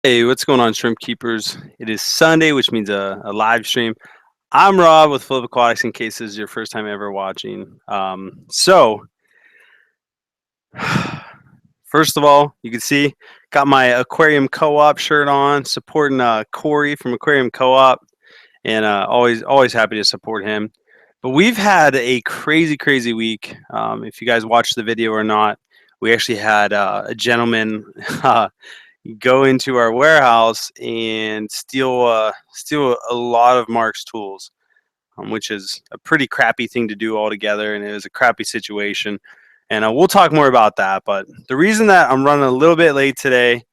Hey, what's going on, Shrimp Keepers? It is Sunday, which means a live stream. I'm Rob with Flip Aquatics, in case this is your first time ever watching. First of all, you can see got my Aquarium Co-op shirt on, supporting Corey from Aquarium Co-op, and always happy to support him. But we've had a crazy week. If you guys watched the video or not, we actually had a gentleman go into our warehouse and steal a lot of Mark's tools, which is a pretty crappy thing to do altogether, and it was a crappy situation. And we'll talk more about that. But the reason that I'm running a little bit late today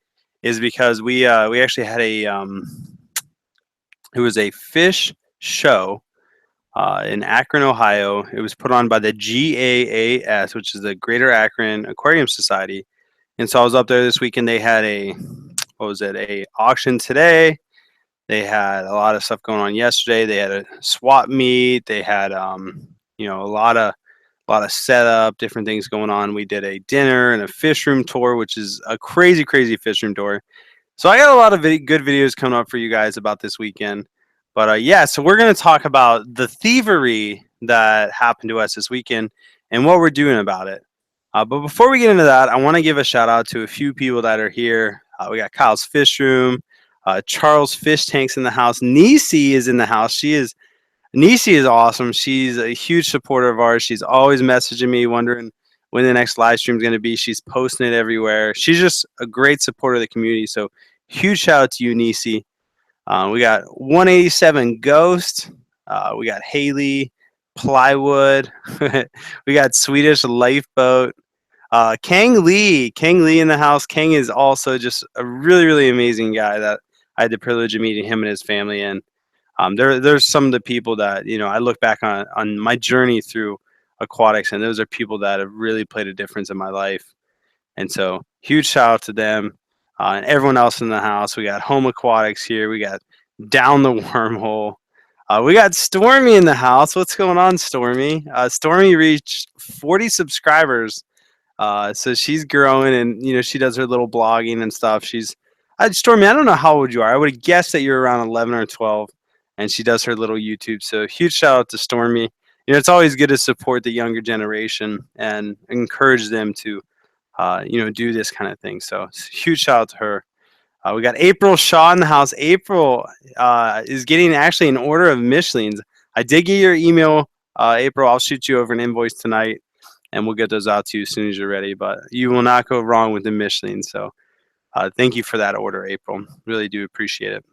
is because we actually had it was a fish show in Akron, Ohio. It was put on by the GAAS, which is the Greater Akron Aquarium Society. And so I was up there this weekend. They had a auction today. They had a lot of stuff going on yesterday. They had a swap meet. They had a lot of setup, different things going on. We did a dinner and a fish room tour, which is a crazy fish room tour. So I got a lot of good videos coming up for you guys about this weekend. But yeah, so we're going to talk about the thievery that happened to us this weekend and what we're doing about it. But before we get into that, I want to give a shout out to a few people that are here. We got Kyle's Fish Room, Charles Fish Tanks in the house. Nisi is in the house. Nisi is awesome. She's a huge supporter of ours. She's always messaging me, wondering when the next live stream is going to be. She's posting it everywhere. She's just a great supporter of the community. So huge shout out to you, Nisi. We got 187 Ghost. We got Haley, Plywood. We got Swedish Lifeboat. Kang Lee in the house. Kang is also just a really amazing guy that I had the privilege of meeting him and his family. And there's some of the people that I look back on my journey through aquatics, and those are people that have really played a difference in my life. And so huge shout out to them and everyone else in the house. We got Home Aquatics here. We got Down the Wormhole. We got Stormy in the house. What's going on, Stormy? Stormy reached 40 subscribers. So she's growing, and she does her little blogging and stuff. Stormy, I don't know how old you are. I would have guessed that you're around 11 or 12, and she does her little YouTube. So huge shout out to Stormy. It's always good to support the younger generation and encourage them to, do this kind of thing. So huge shout out to her. We got April Shaw in the house. April is getting actually an order of Michelins. I did get your email, April. I'll shoot you over an invoice tonight, and we'll get those out to you as soon as you're ready. But you will not go wrong with the Michelin. So thank you for that order, April. Really do appreciate it.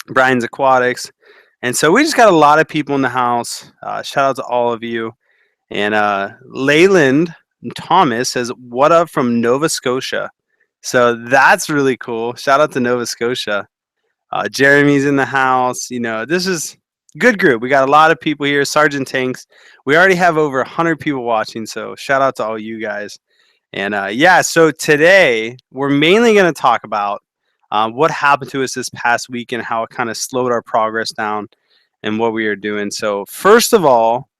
Brian's Aquatics. And so we just got a lot of people in the house. Shout out to all of you. And Leyland Thomas says, "What up from Nova Scotia?" So that's really cool. Shout out to Nova Scotia. Jeremy's in the house. This is good group. We got a lot of people here. Sergeant Tanks. We already have over 100 people watching. So shout out to all you guys. And so today we're mainly going to talk about what happened to us this past week and how it kind of slowed our progress down and what we are doing. So first of all,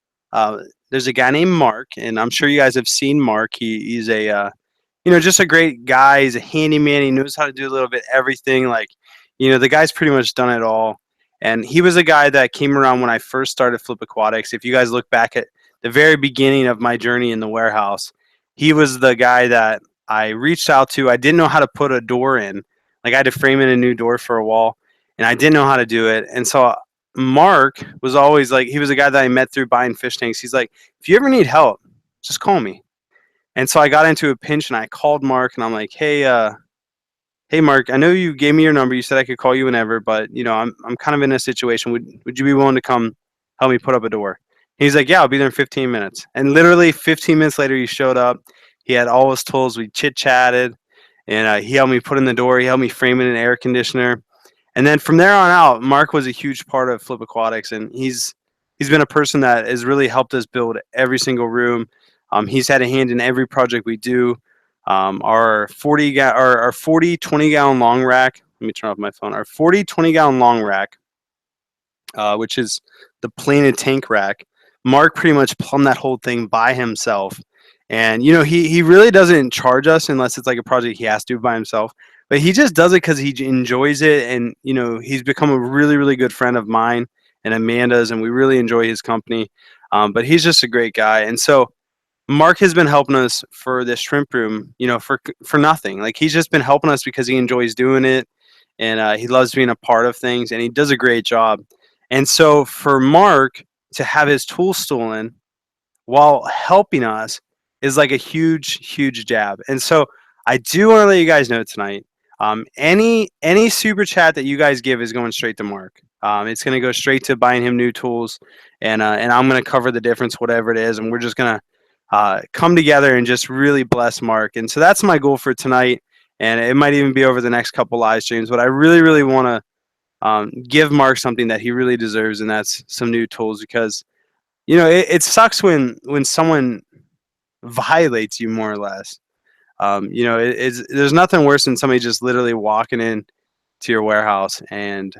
there's a guy named Mark, and I'm sure you guys have seen Mark. He's a just a great guy. He's a handyman. He knows how to do a little bit everything. The guy's pretty much done it all. And he was a guy that came around when I first started Flip Aquatics. If you guys look back at the very beginning of my journey in the warehouse, he was the guy that I reached out to. I didn't know how to put a door in. I had to frame in a new door for a wall, and I didn't know how to do it. And so Mark was always he was a guy that I met through buying fish tanks. He's like, "If you ever need help, just call me." And so I got into a pinch, and I called Mark, and I'm like, "Hey, Mark, I know you gave me your number. You said I could call you whenever, but I'm kind of in a situation. Would you be willing to come help me put up a door?" He's like, "Yeah, I'll be there in 15 minutes." And literally 15 minutes later, he showed up. He had all his tools. We chit-chatted, and he helped me put in the door. He helped me frame in an air conditioner. And then from there on out, Mark was a huge part of Flip Aquatics, and he's been a person that has really helped us build every single room. He's had a hand in every project we do. Our 40 20-gallon long rack. Let me turn off my phone. Our 40 20-gallon long rack, which is the plated tank rack. Mark pretty much plumbed that whole thing by himself. And he really doesn't charge us unless it's like a project he has to do by himself. but he just does it because he enjoys it, and he's become a really, really good friend of mine and Amanda's, and we really enjoy his company. But he's just a great guy, and so Mark has been helping us for this shrimp room, for nothing. Like he's just been helping us because he enjoys doing it, and he loves being a part of things, and he does a great job. And so for Mark to have his tools stolen while helping us is like a huge, huge jab. And so I do want to let you guys know tonight. Any super chat that you guys give is going straight to Mark. It's going to go straight to buying him new tools, and I'm going to cover the difference, whatever it is, and we're just going to come together and just really bless Mark. And so that's my goal for tonight, and it might even be over the next couple live streams. But I really, really want to give Mark something that he really deserves, and that's some new tools because it sucks when someone violates you more or less. There's nothing worse than somebody just literally walking in to your warehouse and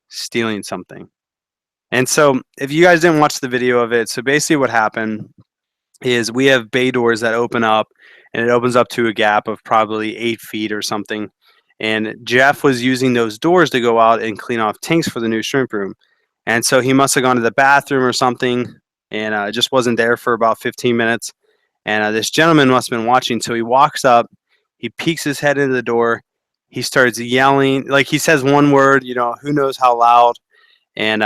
stealing something. And so if you guys didn't watch the video of it, so basically what happened is we have bay doors that open up, and it opens up to a gap of probably 8 feet or something. And Jeff was using those doors to go out and clean off tanks for the new shrimp room. And so he must have gone to the bathroom or something, and just wasn't there for about 15 minutes. And this gentleman must have been watching. So he walks up, he peeks his head into the door, he starts yelling, like he says one word, who knows how loud. And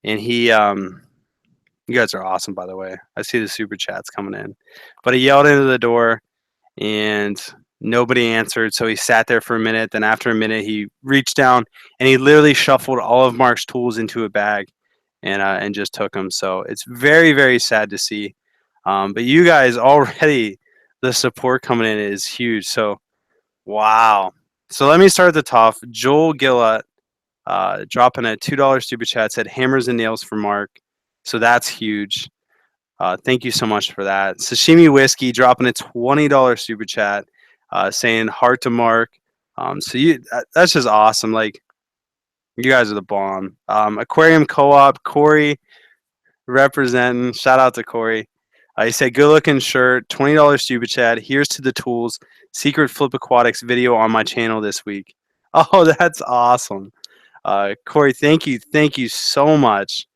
he you guys are awesome, by the way. I see the super chats coming in. But he yelled into the door, and nobody answered. So he sat there for a minute. Then after a minute, he reached down and he literally shuffled all of Mark's tools into a bag and just took them. So it's very, very sad to see. But you guys already, the support coming in is huge. So, wow. So let me start at the top. Joel Gillett dropping a $2 super chat, said hammers and nails for Mark. So that's huge. Thank you so much for that. Sashimi Whiskey dropping a $20 super chat, saying heart to Mark. That's just awesome. Like, you guys are the bomb. Aquarium Co-op, Corey representing. Shout out to Corey. He said, good looking shirt, $20 super chat. Here's to the tools. Secret Flip Aquatics video on my channel this week. Oh, that's awesome. Corey, thank you. Thank you so much.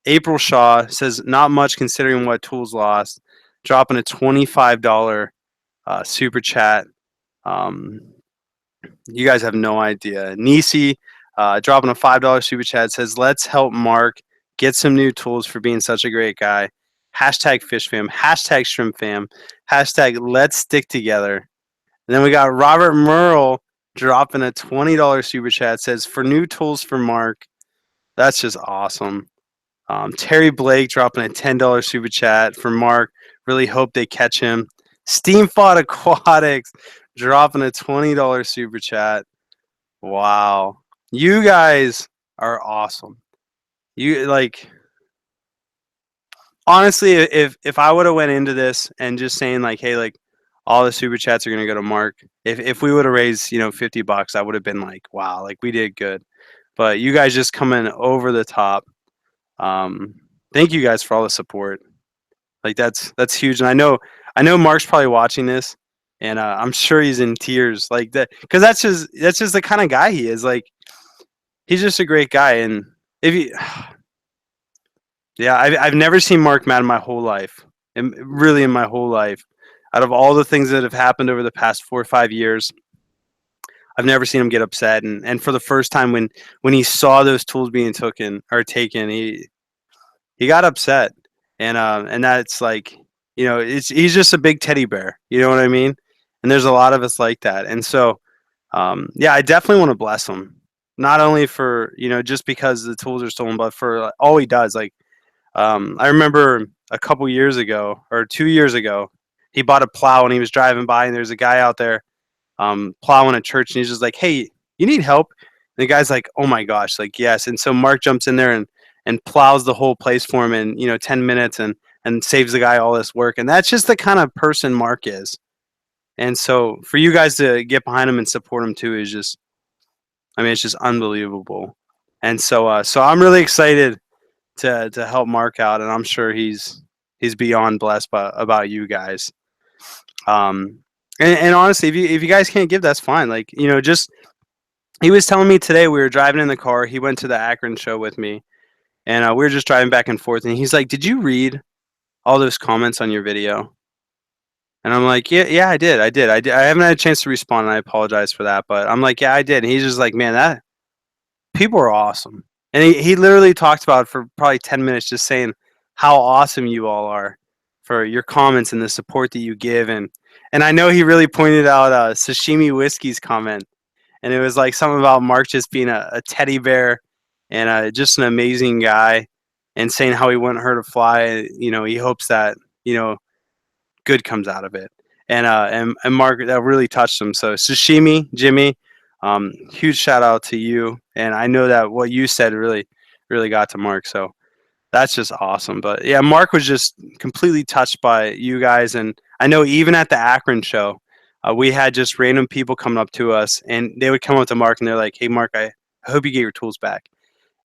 April Shaw says, not much considering what tools lost. Dropping a $25 super chat. You guys have no idea. Nisi dropping a $5 super chat, says, let's help Mark get some new tools for being such a great guy. Hashtag fish fam, hashtag shrimp fam, hashtag let's stick together. And then we got Robert Merle dropping a $20 super chat, says, for new tools for Mark. That's just awesome. Terry Blake dropping a $10 super chat for Mark. Really hope they catch him. Steamfought Aquatics dropping a $20 super chat. Wow. You guys are awesome. You honestly, if I would have went into this and just saying like, hey, like all the super chats are gonna go to Mark. If we would have raised, $50, I would have been like, wow, like we did good. But you guys just coming over the top. Thank you guys for all the support. Like that's huge, and I know Mark's probably watching this, and I'm sure he's in tears, like that, because that's just the kind of guy he is. Like he's just a great guy, and if you, yeah, I've never seen Mark mad in my whole life, and really in my whole life. Out of all the things that have happened over the past 4 or 5 years, I've never seen him get upset, and for the first time when he saw those tools being taken, he got upset, and that's like, he's just a big teddy bear, you know what I mean? And there's a lot of us like that, and so yeah, I definitely want to bless him, not only for just because the tools are stolen, but for all he does. Like I remember a couple years ago or 2 years ago, he bought a plow and he was driving by, and there's a guy out there plowing a church, and he's just like, hey, you need help? And the guy's like, oh my gosh, like yes. And so Mark jumps in there and plows the whole place for him in 10 minutes and saves the guy all this work. And that's just the kind of person Mark is. And so for you guys to get behind him and support him too is just, I mean, it's just unbelievable. And so I'm really excited to help Mark out, and I'm sure he's beyond blessed about you guys. And honestly, if you guys can't give, that's fine. Like, just he was telling me today, we were driving in the car. He went to the Akron show with me, and we were just driving back and forth. And he's like, "Did you read all those comments on your video?" And I'm like, "Yeah, I haven't had a chance to respond, and I apologize for that." But I'm like, "Yeah, I did." And he's just like, "Man, that people are awesome." And he literally talked about it for probably 10 minutes, just saying how awesome you all are for your comments and the support that you give. And I know he really pointed out Sashimi Whiskey's comment, and it was like something about Mark just being a teddy bear and just an amazing guy, and saying how he wouldn't hurt a fly. He hopes that you know good comes out of it. And Mark, that really touched him. So Sashimi, Jimmy, huge shout out to you. And I know that what you said really got to Mark. So that's just awesome. But yeah, Mark was just completely touched by you guys. And I know even at the Akron show, we had just random people coming up to us, and they would come up to Mark and they're like, "Hey, Mark, I hope you get your tools back."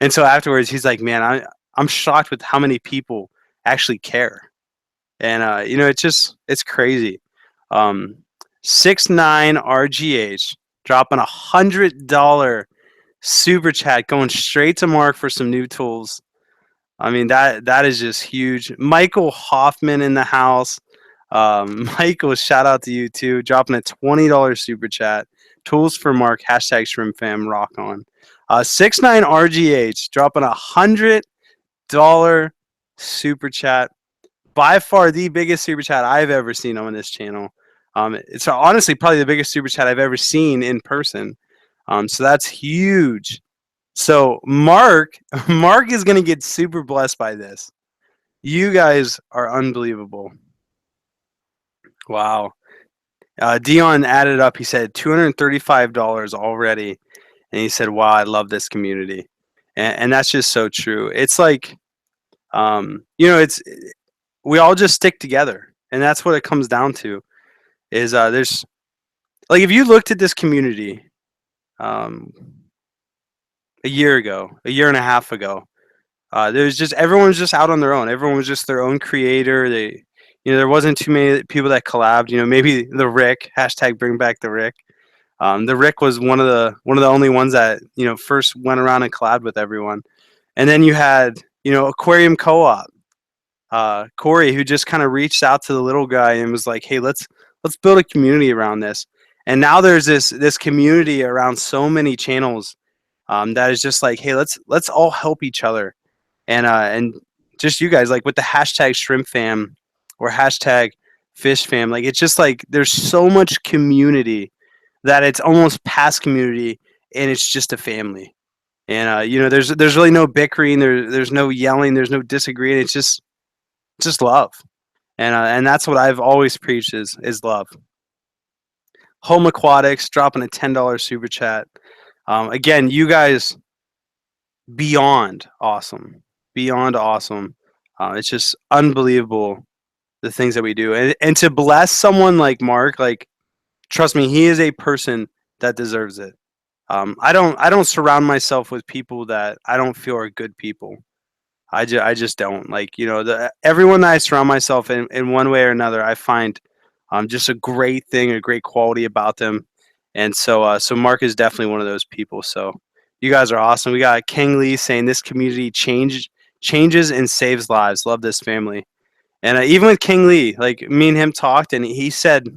And so afterwards, he's like, "Man, I'm shocked with how many people actually care." And it's crazy. Um, 6'9" RGH dropping $100 super chat, going straight to Mark for some new tools. I mean, that is just huge. Michael Hoffman in the house. Michael, shout out to you too, dropping a $20 super chat. Tools for Mark, hashtag Shrimp Fam, rock on. 6'9" RGH dropping $100 super chat, by far the biggest super chat I've ever seen on this channel. It's honestly probably the biggest super chat I've ever seen in person. So that's huge. So Mark, Mark is gonna get super blessed by this. You guys are unbelievable. Wow. Dion added up. He said $235 already, and he said, "Wow, I love this community," and that's just so true. It's like, it's we all just stick together, and that's what it comes down to. Is there's like if you looked at this community um, a year ago, a year and a half ago, there's just everyone was just out on their own. Everyone was just their own creator. There wasn't too many people that collabed. Maybe the Rick, hashtag bring back the Rick. The Rick was one of the only ones that first went around and collabed with everyone. And then you had Aquarium Co-op, Corey, who just kind of reached out to the little guy and was like, "Hey, let's build a community around this." And now there's this community around so many channels, that is just like, "Hey, let's all help each other." And just you guys, like with the hashtag Shrimp Fam or hashtag Fish Fam, like it's just like there's so much community that it's almost past community, and it's just a family. And there's really no bickering, there's no yelling, there's no disagreeing. It's just love. And that's what I've always preached is love. Home Aquatics dropping a $10 super chat. Again, you guys, beyond awesome, beyond awesome. It's just unbelievable the things that we do, and to bless someone like Mark, like trust me, he is a person that deserves it. I don't surround myself with people that I don't feel are good people. I just don't like everyone that I surround myself in one way or another. I find just a great thing, a great quality about them, and so Mark is definitely one of those people. So you guys are awesome. We got King Lee saying this community changes and saves lives. Love this family, and even with King Lee, like me and him talked, and he said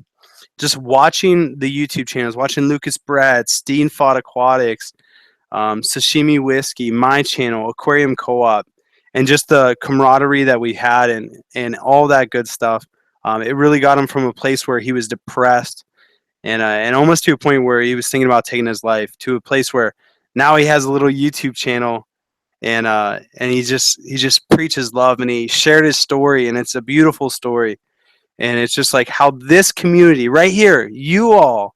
just watching the YouTube channels, watching Lucas Brett, Steen Fought Aquatics, Sashimi Whiskey, my channel, Aquarium Co-op, and just the camaraderie that we had and all that good stuff. It really got him from a place where he was depressed and almost to a point where he was thinking about taking his life, to a place where now he has a little YouTube channel, and he just preaches love, and he shared his story, and it's a beautiful story. And it's just like how this community right here, you all,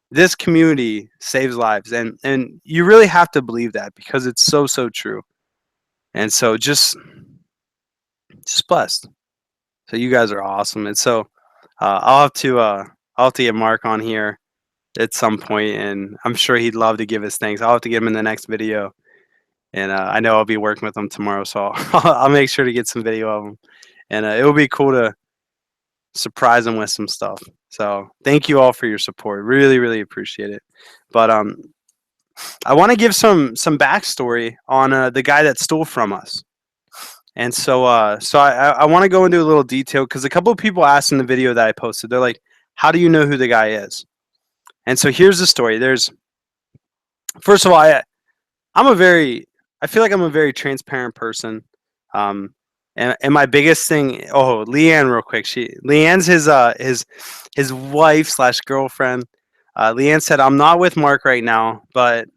this community saves lives, and you really have to believe that because it's so true. And so just blessed. So you guys are awesome. And so I'll have to get Mark on here at some point, and I'm sure he'd love to give his thanks. I'll have to get him in the next video, and I know I'll be working with him tomorrow, so I'll make sure to get some video of him, and it will be cool to surprise him with some stuff. So thank you all for your support. Really, really appreciate it. But I want to give some backstory on the guy that stole from us. And so I want to go into a little detail because a couple of people asked in the video that I posted. They're like, "How do you know who the guy is?" And so here's the story. There's first of all, I'm a very I feel like I'm a very transparent person. Um, and my biggest thing, oh, Leanne, real quick. Leanne's his wife slash girlfriend. Leanne said, "I'm not with Mark right now, but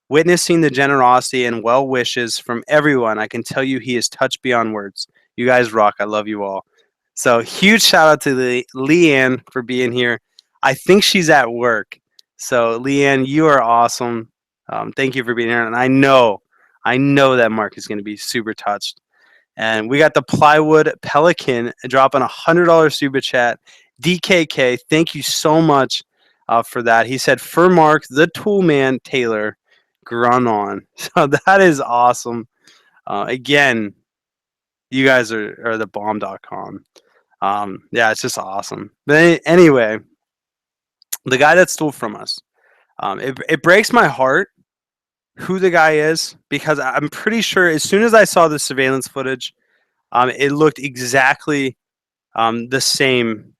witnessing the generosity and well wishes from everyone, I can tell you he is touched beyond words. You guys rock. I love you all." So huge shout out to Leanne for being here. I think she's at work. So Leanne, you are awesome. Thank you for being here. And I know that Mark is going to be super touched. And we got the Plywood Pelican dropping $100 super chat. DKK, thank you so much for that. He said, for Mark, the tool man, Taylor, grunt on. So that is awesome. Again, you guys are the bomb.com. Yeah, it's just awesome. But anyway, the guy that stole from us, it breaks my heart who the guy is because I'm pretty sure as soon as I saw the surveillance footage, it looked exactly the same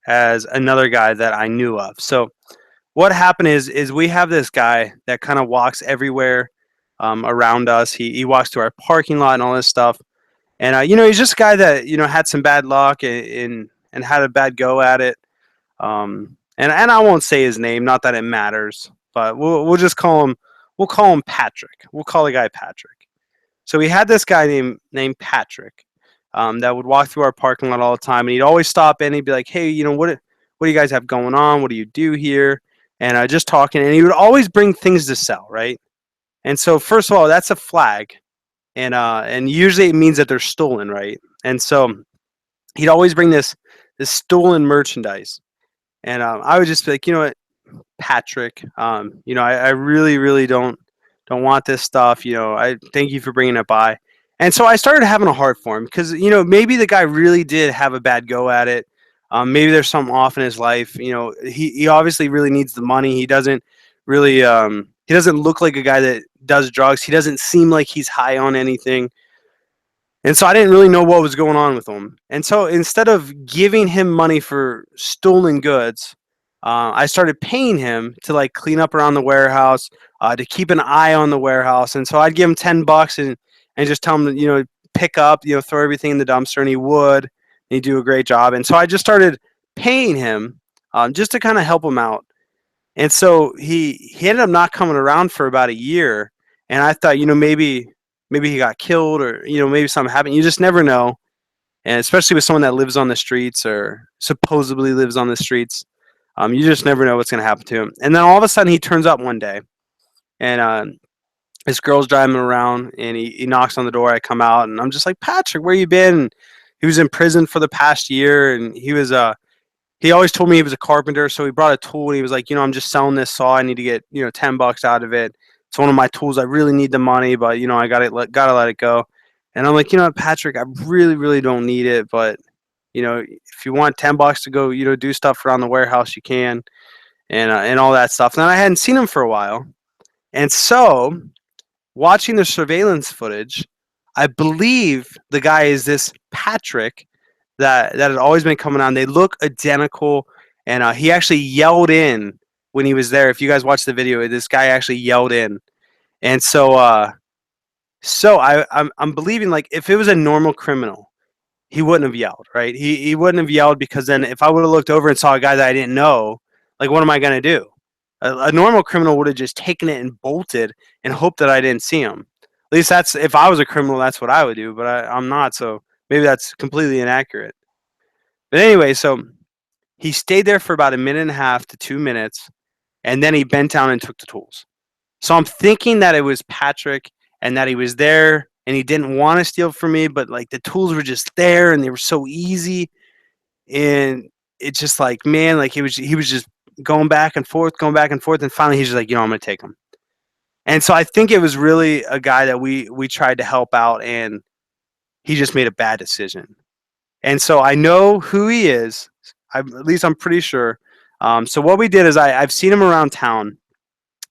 as another guy that I knew of. So what happened is we have this guy that kind of walks everywhere around us. He walks to our parking lot and all this stuff. And he's just a guy that had some bad luck and had a bad go at it. And I won't say his name, not that it matters, but we'll just call him Patrick. We'll call the guy Patrick. So we had this guy named Patrick that would walk through our parking lot all the time, and he'd always stop in. He'd be like, "Hey, what do you guys have going on? What do you do here?" And just talking, and he would always bring things to sell, right? And so first of all, that's a flag, and usually it means that they're stolen, right? And so he'd always bring this stolen merchandise, and I would just be like, what, Patrick, I really, really don't want this stuff. I thank you for bringing it by. And so I started having a heart for him because, maybe the guy really did have a bad go at it. Maybe there's something off in his life. He obviously really needs the money. He doesn't really, he doesn't look like a guy that does drugs. He doesn't seem like he's high on anything. And so I didn't really know what was going on with him. And so instead of giving him money for stolen goods, I started paying him to like clean up around the warehouse, to keep an eye on the warehouse. And so I'd give him $10 and just tell him to, pick up, throw everything in the dumpster, and he would. And he'd do a great job. And so I just started paying him just to kind of help him out. And so he ended up not coming around for about a year. And I thought, maybe he got killed or maybe something happened. You just never know, and especially with someone that lives on the streets or supposedly lives on the streets, you just never know what's going to happen to him. And then all of a sudden he turns up one day, and this girl's driving around, and he knocks on the door. I come out, and I'm just like, Patrick, where you been? And he was in prison for the past year, and he always told me he was a carpenter, so he brought a tool, and he was like, I'm just selling this saw. I need to get $10 out of it. It's one of my tools. I really need the money, but I gotta let it go. And I'm like, Patrick, I really, really don't need it, but if you want $10 to go, do stuff around the warehouse, you can, and all that stuff. And I hadn't seen him for a while, and so watching the surveillance footage, I believe the guy is this Patrick that had always been coming on. They look identical, and he actually yelled in when he was there. If you guys watch the video, this guy actually yelled in, and so I'm believing like if it was a normal criminal, he wouldn't have yelled, right? He wouldn't have yelled because then if I would have looked over and saw a guy that I didn't know, like what am I gonna do? A normal criminal would have just taken it and bolted and hoped that I didn't see him. At least that's if I was a criminal, that's what I would do. But I'm not, so maybe that's completely inaccurate. But anyway, so he stayed there for about a minute and a half to 2 minutes, and then he bent down and took the tools. So I'm thinking that it was Patrick and that he was there and he didn't want to steal from me, but like the tools were just there and they were so easy. And it's just like, man, like he was just going back and forth. And finally he's just like, I'm going to take him. And so I think it was really a guy that we tried to help out, and he just made a bad decision. And so I know who he is. at least I'm pretty sure. So what we did is I've seen him around town,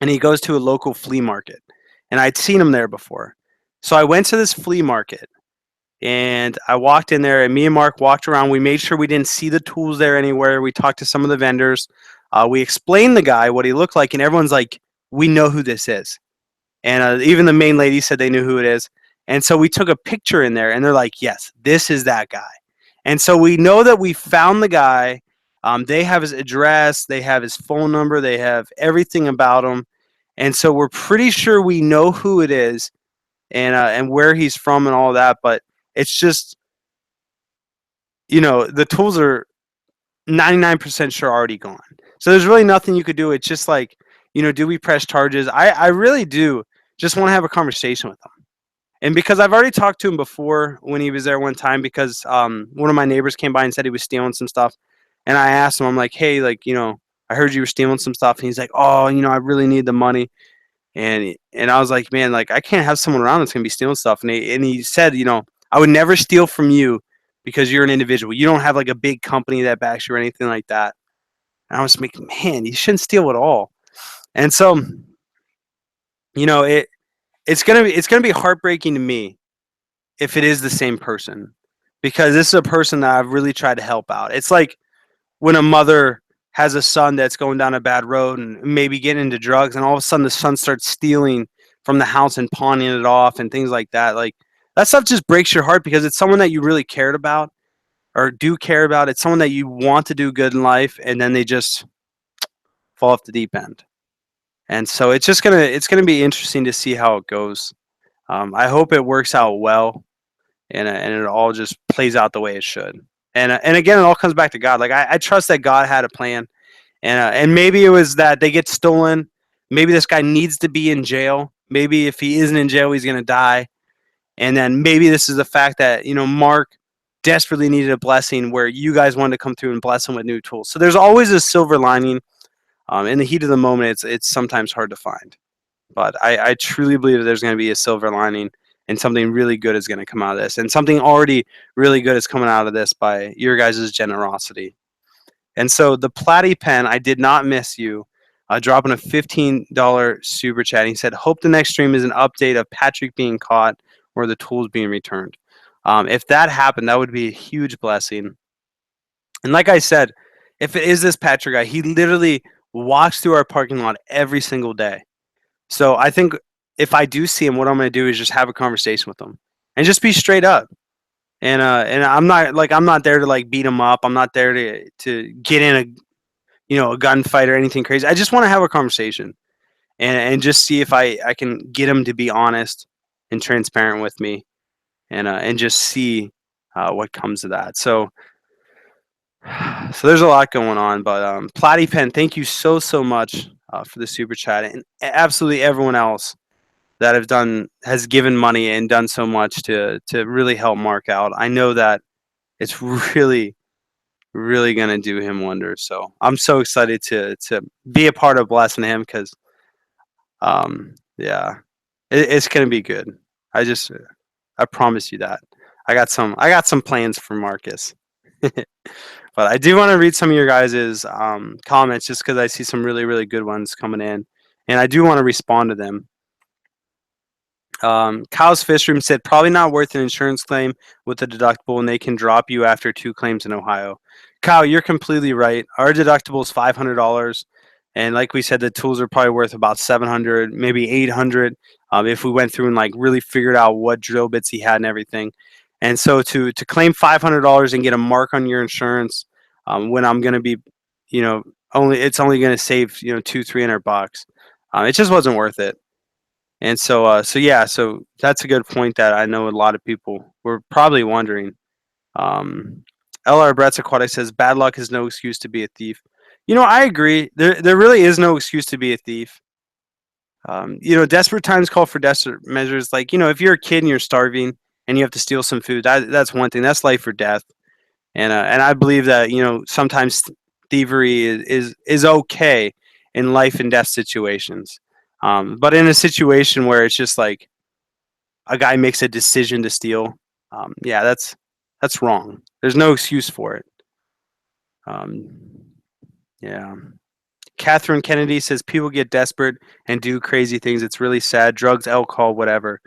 and he goes to a local flea market, and I'd seen him there before. So I went to this flea market, and I walked in there, and me and Mark walked around. We made sure we didn't see the tools there anywhere. We talked to some of the vendors. We explained the guy what he looked like, and everyone's like, "We know who this is." And even the main lady said they knew who it is. And so we took a picture in there, and they're like, "Yes, this is that guy." And so we know that we found the guy. They have his address, they have his phone number, they have everything about him, and so we're pretty sure we know who it is, and where he's from and all that. But it's just, the tools are 99% sure already gone. So there's really nothing you could do. It's just like, do we press charges? I really do just want to have a conversation with him. And because I've already talked to him before when he was there one time, because one of my neighbors came by and said he was stealing some stuff. And I asked him, I'm like, hey, like, I heard you were stealing some stuff. And he's like, oh, I really need the money. And I was like, man, like, I can't have someone around that's gonna be stealing stuff. And he said, I would never steal from you because you're an individual. You don't have like a big company that backs you or anything like that. And I was like, man, you shouldn't steal at all. And so, it's gonna be heartbreaking to me if it is the same person, because this is a person that I've really tried to help out. It's like when a mother has a son that's going down a bad road and maybe getting into drugs, and all of a sudden the son starts stealing from the house and pawning it off and things like that. Like, that stuff just breaks your heart because it's someone that you really cared about or do care about. It's someone that you want to do good in life, and then they just fall off the deep end. And so it's gonna be interesting to see how it goes. I hope it works out well, and it all just plays out the way it should. And again, it all comes back to God. Like, I trust that God had a plan, and maybe it was that they get stolen. Maybe this guy needs to be in jail. Maybe if he isn't in jail, he's gonna die. And then maybe this is the fact that Mark desperately needed a blessing where you guys wanted to come through and bless him with new tools. So there's always a silver lining. In the heat of the moment, it's sometimes hard to find. But I truly believe that there's going to be a silver lining, and something really good is going to come out of this. And something already really good is coming out of this by your guys' generosity. And so the Platy Pen, I did not miss you, dropping a $15 super chat. He said, hope the next stream is an update of Patrick being caught or the tools being returned. If that happened, that would be a huge blessing. And like I said, if it is this Patrick guy, he literally walks through our parking lot every single day. So I think if I do see him, what I'm going to do is just have a conversation with him and just be straight up. And I'm not there to like beat him up. I'm not there to get in a gunfight or anything crazy. I just want to have a conversation and just see if I can get him to be honest and transparent with me, and just see what comes of that. So there's a lot going on, but Platy Pen, thank you so much for the super chat, and absolutely everyone else that has given money and done so much to really help Mark out. I know that it's really really gonna do him wonders. So I'm so excited to be a part of blessing him, because yeah, it's gonna be good. I promise you that. I got some plans for Marcus. But I do want to read some of your guys' comments, just because I see some really, really good ones coming in. And I do want to respond to them. Kyle's Fish Room said, probably not worth an insurance claim with a deductible, and they can drop you after 2 claims in Ohio. Kyle, you're completely right. Our deductible is $500. And like we said, the tools are probably worth about $700, maybe $800, if we went through and like really figured out what drill bits he had and everything. And so to claim $500 and get a mark on your insurance, when I'm going to be, it's only going to save, $200-300. It just wasn't worth it. And so that's a good point that I know a lot of people were probably wondering. LR Brett's Aquatics says, bad luck is no excuse to be a thief. I agree. There really is no excuse to be a thief. Desperate times call for desperate measures. Like, if you're a kid and you're starving and you have to steal some food, that's one thing. That's life or death. And I believe that, sometimes thievery is okay in life and death situations. But in a situation where it's just like a guy makes a decision to steal, yeah, that's wrong. There's no excuse for it. Um, yeah. Catherine Kennedy says people get desperate and do crazy things. It's really sad. Drugs, alcohol, whatever.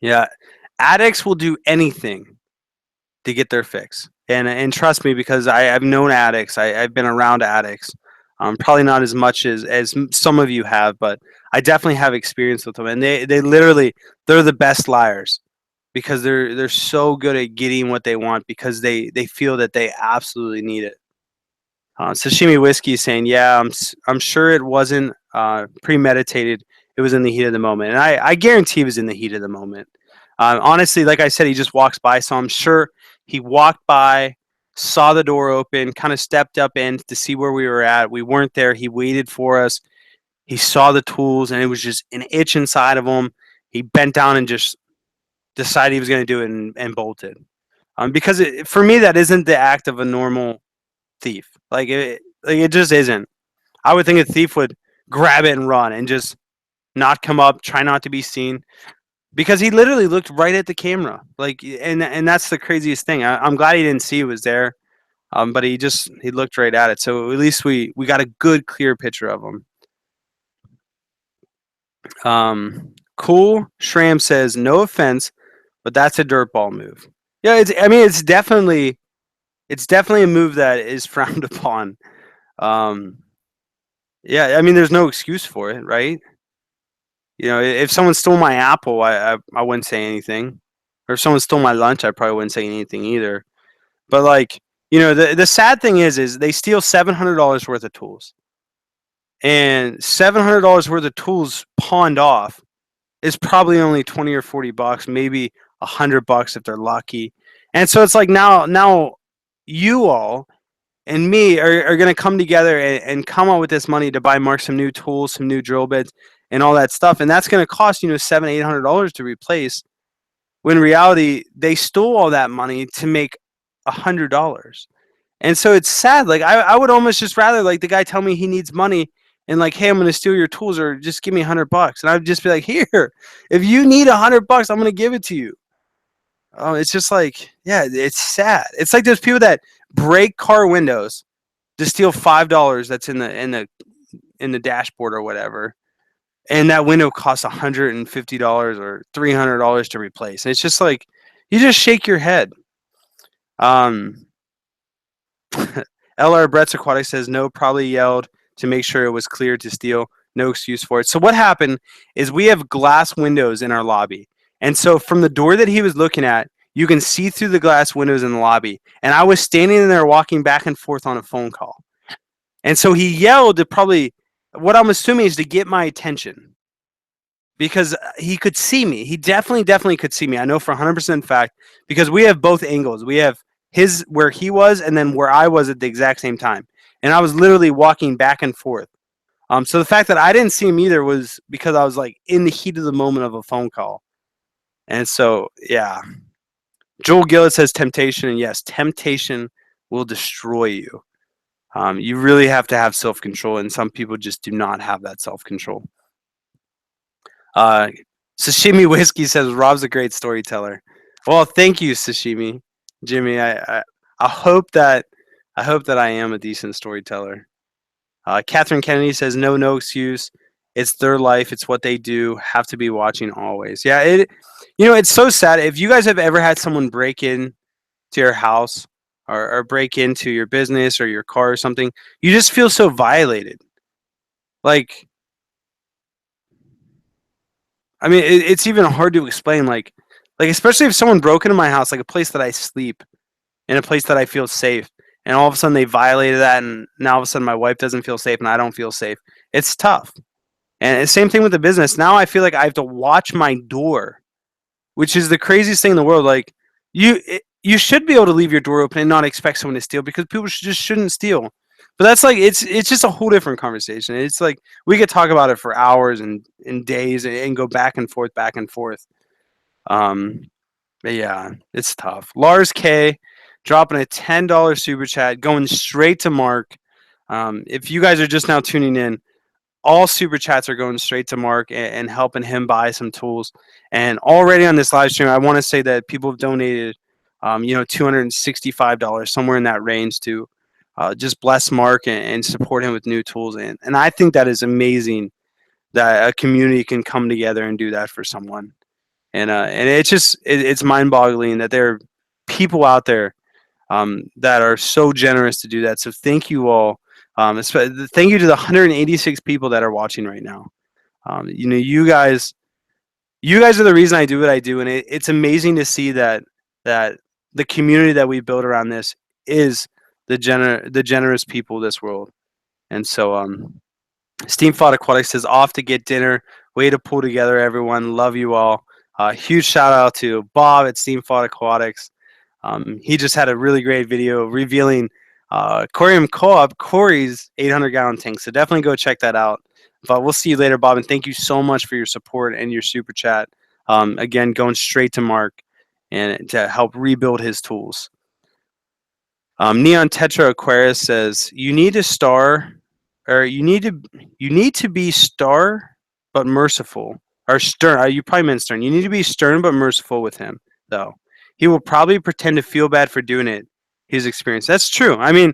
Yeah. Addicts will do anything to get their fix. And trust me, because I've known addicts. I've been around addicts. Probably not as much as some of you have, but I definitely have experience with them. And they literally they're the best liars because they're so good at getting what they want because they feel that they absolutely need it. Sashimi Whiskey is saying, "Yeah, I'm sure it wasn't premeditated. It was in the heat of the moment, and I guarantee it was in the heat of the moment. Honestly, like I said, he just walks by, so I'm sure he walked by, saw the door open, kind of stepped up in to see where we were at. We weren't there. He waited for us. He saw the tools, and it was just an itch inside of him. He bent down and just decided he was going to do it and bolted. Because for me, that isn't the act of a normal thief. Like it just isn't. I would think a thief would grab it and run and just not come up, try not to be seen, because he literally looked right at the camera. Like, and that's the craziest thing. I'm glad he didn't see it was there, but he looked right at it. So at least we got a good clear picture of him. Cool Shram says no offense, but that's a dirtball move. Yeah, it's definitely a move that is frowned upon. Um, Yeah, I mean, there's no excuse for it, right? You know, if someone stole my apple, I wouldn't say anything. Or if someone stole my lunch, I probably wouldn't say anything either. But like, the sad thing is they steal $700 worth of tools, and $700 worth of tools pawned off is probably only 20 or $40, maybe $100 if they're lucky. And so it's like now you all and me are going to come together and come up with this money to buy Mark some new tools, some new drill bits, and all that stuff. And that's going to cost $700-800 to replace. When in reality, they stole all that money to make $100. And so it's sad. Like I would almost just rather like the guy tell me he needs money and like, hey, I'm going to steal your tools or just give me $100. And I'd just be like, here, if you need $100, I'm going to give it to you. Oh, it's just like, yeah, it's sad. It's like those people that break car windows to steal $5 that's in the dashboard or whatever, and that window costs $150 or $300 to replace. And it's just like you just shake your head. LR Brett's Aquatics says no, probably yelled to make sure it was clear to steal. No excuse for it. So what happened is we have glass windows in our lobby. And so from the door that he was looking at, you can see through the glass windows in the lobby. And I was standing in there walking back and forth on a phone call. And so he yelled to probably, what I'm assuming is to get my attention because he could see me. He definitely could see me. I know for 100% fact because we have both angles. We have his where he was and then where I was at the exact same time. And I was literally walking back and forth. So the fact that I didn't see him either was because I was like in the heat of the moment of a phone call. And so, yeah. Joel Gillett says temptation. And yes, temptation will destroy you. You really have to have self-control, and some people just do not have that self-control. Sashimi Whiskey says Rob's a great storyteller. Well, thank you, Sashimi, Jimmy. I hope that I am a decent storyteller. Catherine Kennedy says no excuse. It's their life. It's what they do. Have to be watching always. Yeah, it's so sad. If you guys have ever had someone break in to your house or break into your business or your car or something, you just feel so violated. Like, I mean, it's even hard to explain. Like especially if someone broke into my house, like a place that I sleep, in a place that I feel safe, and all of a sudden they violated that, and now all of a sudden my wife doesn't feel safe, and I don't feel safe. It's tough. And same thing with the business. Now I feel like I have to watch my door, which is the craziest thing in the world. Like you should be able to leave your door open and not expect someone to steal because people just shouldn't steal. But that's like it's just a whole different conversation. It's like we could talk about it for hours and days and go back and forth, back and forth. But yeah, it's tough. Lars K dropping a $10 super chat, going straight to Mark. If you guys are just now tuning in, all super chats are going straight to Mark and helping him buy some tools. And already on this live stream, I want to say that people have donated, $265, somewhere in that range to just bless Mark and support him with new tools. And I think that is amazing that a community can come together and do that for someone. And it's mind boggling that there are people out there that are so generous to do that. So thank you all. Thank you to the 186 people that are watching right now. You guys are the reason I do what I do, and it's amazing to see that the community that we build around this is the generous people of this world. And so Steam Fought Aquatics says off to get dinner. Way to pull together, everyone. Love you all. Huge shout out to Bob at Steam Fought Aquatics. He just had a really great video revealing Aquarium Co-op Corey's 800-gallon tank. So definitely go check that out. But we'll see you later, Bob. And thank you so much for your support and your super chat. Again, going straight to Mark and to help rebuild his tools. Neon Tetra Aquarius says you need to be star but merciful, or stern. You probably meant stern. You need to be stern but merciful with him, though. He will probably pretend to feel bad for doing it. His experience. That's true. I mean,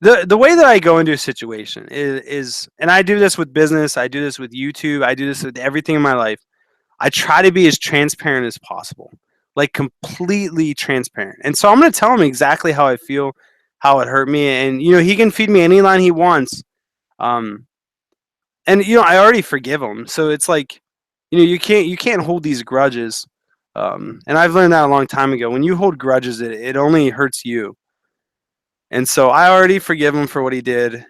the way that I go into a situation is, and I do this with business. I do this with YouTube. I do this with everything in my life. I try to be as transparent as possible, like completely transparent. And so I'm going to tell him exactly how I feel, how it hurt me, and he can feed me any line he wants. And I already forgive him, so it's like, you can't hold these grudges. And I've learned that a long time ago. When you hold grudges, it only hurts you. And so I already forgive him for what he did.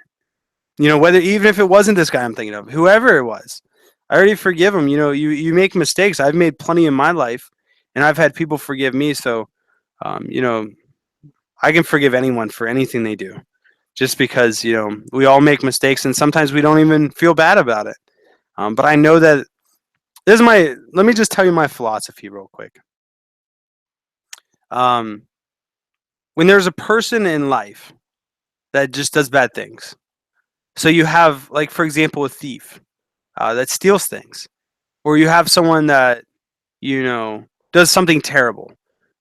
Whether even if it wasn't this guy I'm thinking of, whoever it was, I already forgive him. You make mistakes. I've made plenty in my life, and I've had people forgive me. So, I can forgive anyone for anything they do, just because we all make mistakes, and sometimes we don't even feel bad about it. But I know that let me just tell you my philosophy real quick. When there's a person in life that just does bad things, so you have, like, for example, a thief that steals things, or you have someone that does something terrible.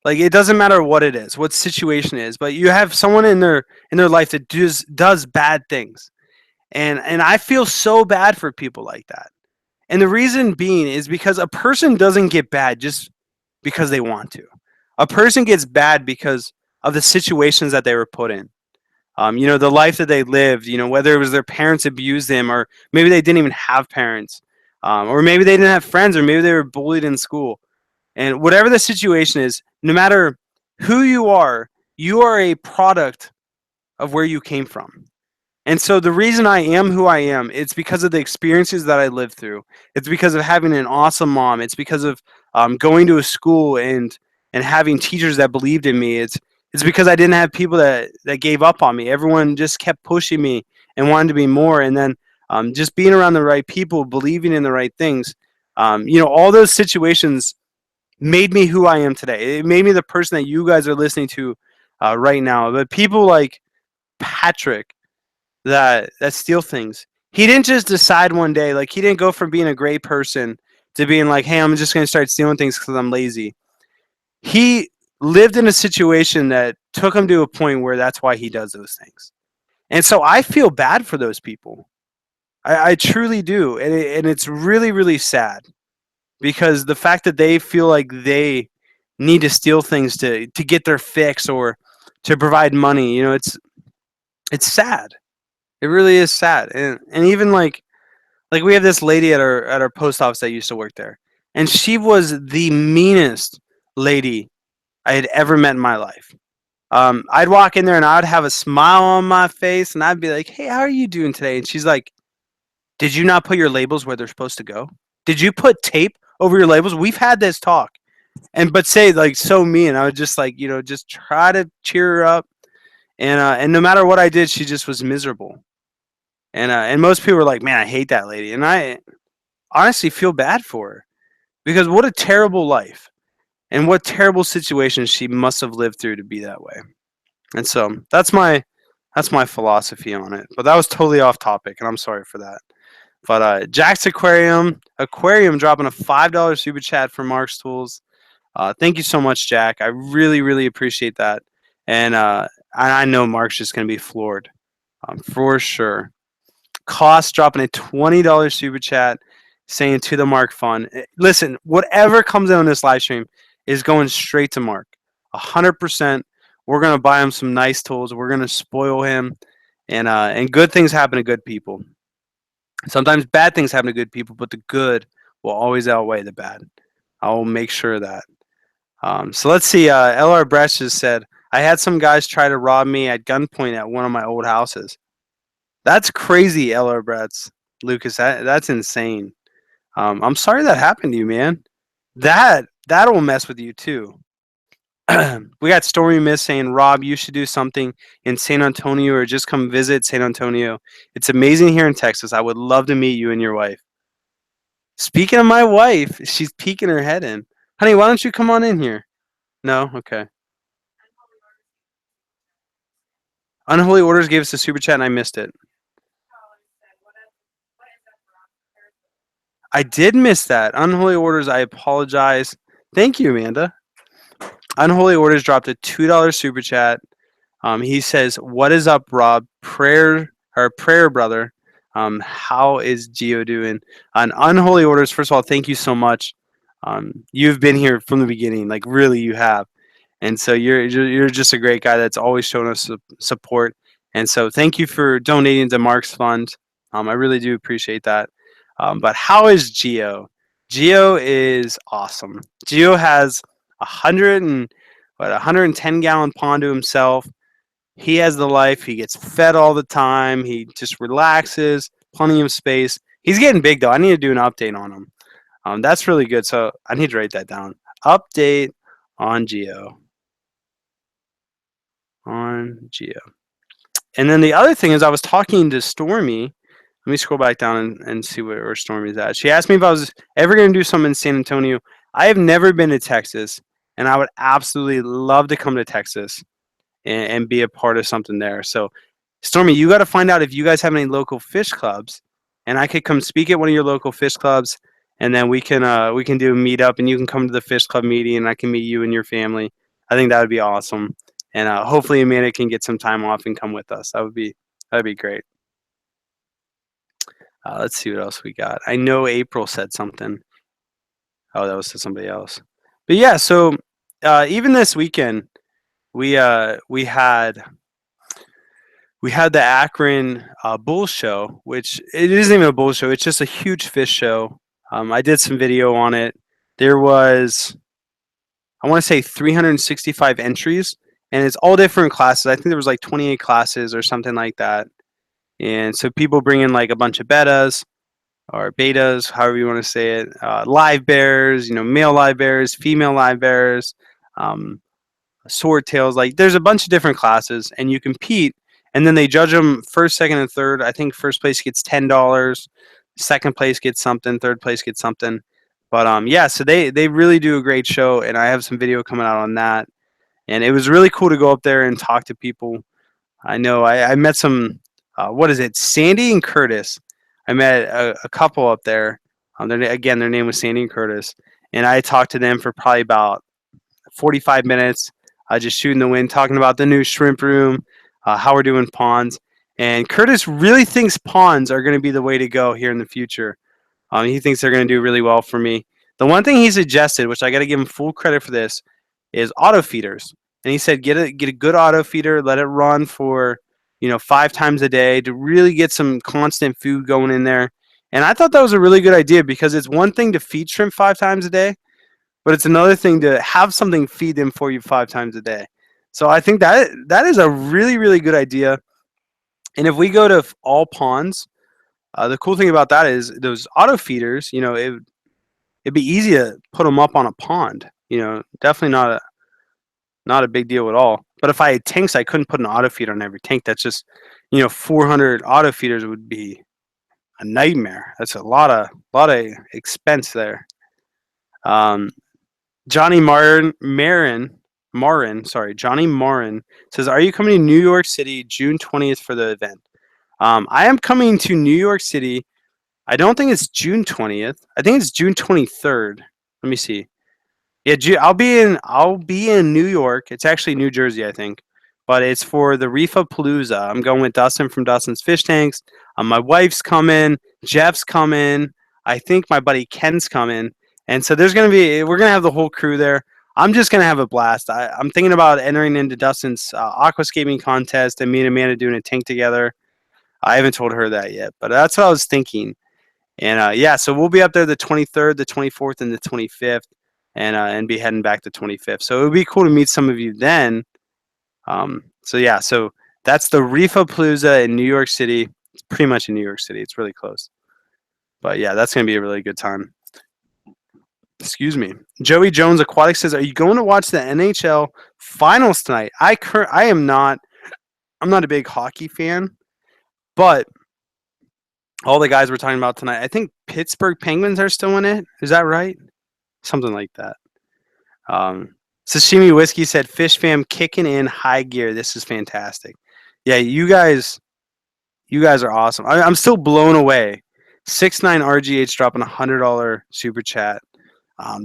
Like, it doesn't matter what it is, what situation it is, but you have someone in their life that does bad things, and I feel so bad for people like that. And the reason being is because a person doesn't get bad just because they want to. A person gets bad because of the situations that they were put in. The life that they lived, whether it was their parents abused them, or maybe they didn't even have parents, or maybe they didn't have friends, or maybe they were bullied in school. And whatever the situation is, no matter who you are a product of where you came from. And so the reason I am who I am, it's because of the experiences that I lived through. It's because of having an awesome mom. It's because of going to a school and having teachers that believed in me. It's because I didn't have people that gave up on me. Everyone just kept pushing me and wanted to be more. And then just being around the right people, believing in the right things. All those situations made me who I am today. It made me the person that you guys are listening to right now. But people like Patrick that steal things, he didn't just decide one day. Like, he didn't go from being a great person to being like, hey, I'm just going to start stealing things because I'm lazy. He lived in a situation that took him to a point where that's why he does those things. And so I feel bad for those people. I truly do. And it's really, really sad, because the fact that they feel like they need to steal things to get their fix or to provide money, it's sad. It really is sad. And even like we have this lady at our post office that used to work there, and she was the meanest lady I had ever met in my life. I'd walk in there and I'd have a smile on my face, and I'd be like, hey, how are you doing today? And she's like, did you not put your labels where they're supposed to go? Did you put tape over your labels? We've had this talk. But say, like, so mean. I would just, like, just try to cheer her up. And no matter what I did, she just was miserable. And most people were like, man, I hate that lady. And I honestly feel bad for her, because what a terrible life and what terrible situations she must have lived through to be that way. And so that's my philosophy on it. But that was totally off topic, and I'm sorry for that. But Jack's Aquarium dropping a $5 super chat for Mark's Tools. Thank you so much, Jack. I really, really appreciate that. And And I know Mark's just going to be floored, for sure. Cost dropping a $20 super chat saying to the Mark Fund. Listen, whatever comes in on this live stream is going straight to Mark. 100%. We're going to buy him some nice tools. We're going to spoil him. And good things happen to good people. Sometimes bad things happen to good people, but the good will always outweigh the bad. I will make sure of that. So let's see. LR Bresch just said, I had some guys try to rob me at gunpoint at one of my old houses. That's crazy, LR Bresch. Lucas, that's insane. I'm sorry that happened to you, man. That'll mess with you too. We got Stormy Miss saying, Rob, you should do something in San Antonio or just come visit San Antonio. It's amazing here in Texas. I would love to meet you and your wife. Speaking of my wife, she's peeking her head in. Honey, why don't you come on in here? No? Okay. Unholy Orders gave us a super chat and I missed it. I did miss that. Unholy Orders, I apologize. Thank you, Amanda. Unholy Orders dropped a $2 super chat. He says, "What is up, Rob? Prayer brother. How is Gio doing?" On Unholy Orders, first of all, thank you so much. You've been here from the beginning, like really, you have, and so you're just a great guy that's always shown us support. And so thank you for donating to Mark's Fund. I really do appreciate that. But how is Gio? Gio is awesome. Gio has 110-gallon pond to himself. He has the life. He gets fed all the time. He just relaxes. Plenty of space. He's getting big though. I need to do an update on him. That's really good. So I need to write that down. Update on Geo. And then the other thing is I was talking to Stormy. Let me scroll back down and see where Stormy's at. She asked me if I was ever going to do something in San Antonio. I have never been to Texas, and I would absolutely love to come to Texas and be a part of something there. So, Stormy, you got to find out if you guys have any local fish clubs, and I could come speak at one of your local fish clubs, and then we can do a meetup, and you can come to the fish club meeting, and I can meet you and your family. I think that would be awesome, and hopefully Amanda can get some time off and come with us. That'd be great. Let's see what else we got. I know April said something. Oh, that was to somebody else. But yeah, so even this weekend, we had the Akron Bull Show, which it isn't even a bull show. It's just a huge fish show. I did some video on it. There was, I want to say 365 entries, and it's all different classes. I think there was like 28 classes or something like that. And so people bring in like a bunch of betas or betas, however you want to say it, live bears, male live bears, female live bears, swordtails. Like there's a bunch of different classes, and you compete, and then they judge them first, second, and third. I think first place gets $10, second place gets something, third place gets something. But yeah, so they really do a great show, and I have some video coming out on that. And it was really cool to go up there and talk to people. I know I met some, what is it, Sandy and Curtis. I met a couple up there. Their name was Sandy and Curtis, and I talked to them for probably about 45 minutes, just shooting the wind, talking about the new shrimp room, how we're doing ponds. And Curtis really thinks ponds are going to be the way to go here in the future. He thinks they're going to do really well for me. The one thing he suggested, which I got to give him full credit for this, is auto feeders. And he said get a good auto feeder, let it run for 5 times a day to really get some constant food going in there. And I thought that was a really good idea, because it's one thing to feed shrimp 5 times a day, but it's another thing to have something feed them for you 5 times a day. So I think that is a really, really good idea. And if we go to all ponds, the cool thing about that is those auto feeders, it'd be easy to put them up on a pond. Definitely not a big deal at all. But if I had tanks, I couldn't put an auto feeder on every tank. That's just, 400 auto feeders would be a nightmare. That's a lot of expense there. Johnny Marin says, "Are you coming to New York City June 20th for the event?" I am coming to New York City. I don't think it's June 20th. I think it's June 23rd. Let me see. Yeah, I'll be in New York. It's actually New Jersey, I think, but it's for the Reefa Palooza. I'm going with Dustin from Dustin's Fish Tanks. My wife's coming. Jeff's coming. I think my buddy Ken's coming. And so we're gonna have the whole crew there. I'm just gonna have a blast. I'm thinking about entering into Dustin's aquascaping contest and me and Amanda doing a tank together. I haven't told her that yet, but that's what I was thinking. And yeah, so we'll be up there the 23rd, the 24th, and the 25th, and be heading back the 25th. So it would be cool to meet some of you then. So yeah, so that's the Reefa Palooza in New York City. It's pretty much in New York City. It's really close. But yeah, that's gonna be a really good time. Excuse me. Joey Jones Aquatics says, "Are you going to watch the NHL finals tonight?" I am not. I'm not a big hockey fan, but all the guys we're talking about tonight, I think Pittsburgh Penguins are still in it. Is that right? Something like that. Sashimi Whiskey said, "Fish fam kicking in high gear. This is fantastic." Yeah, you guys are awesome. I'm still blown away. 69 RGH dropping $100 super chat.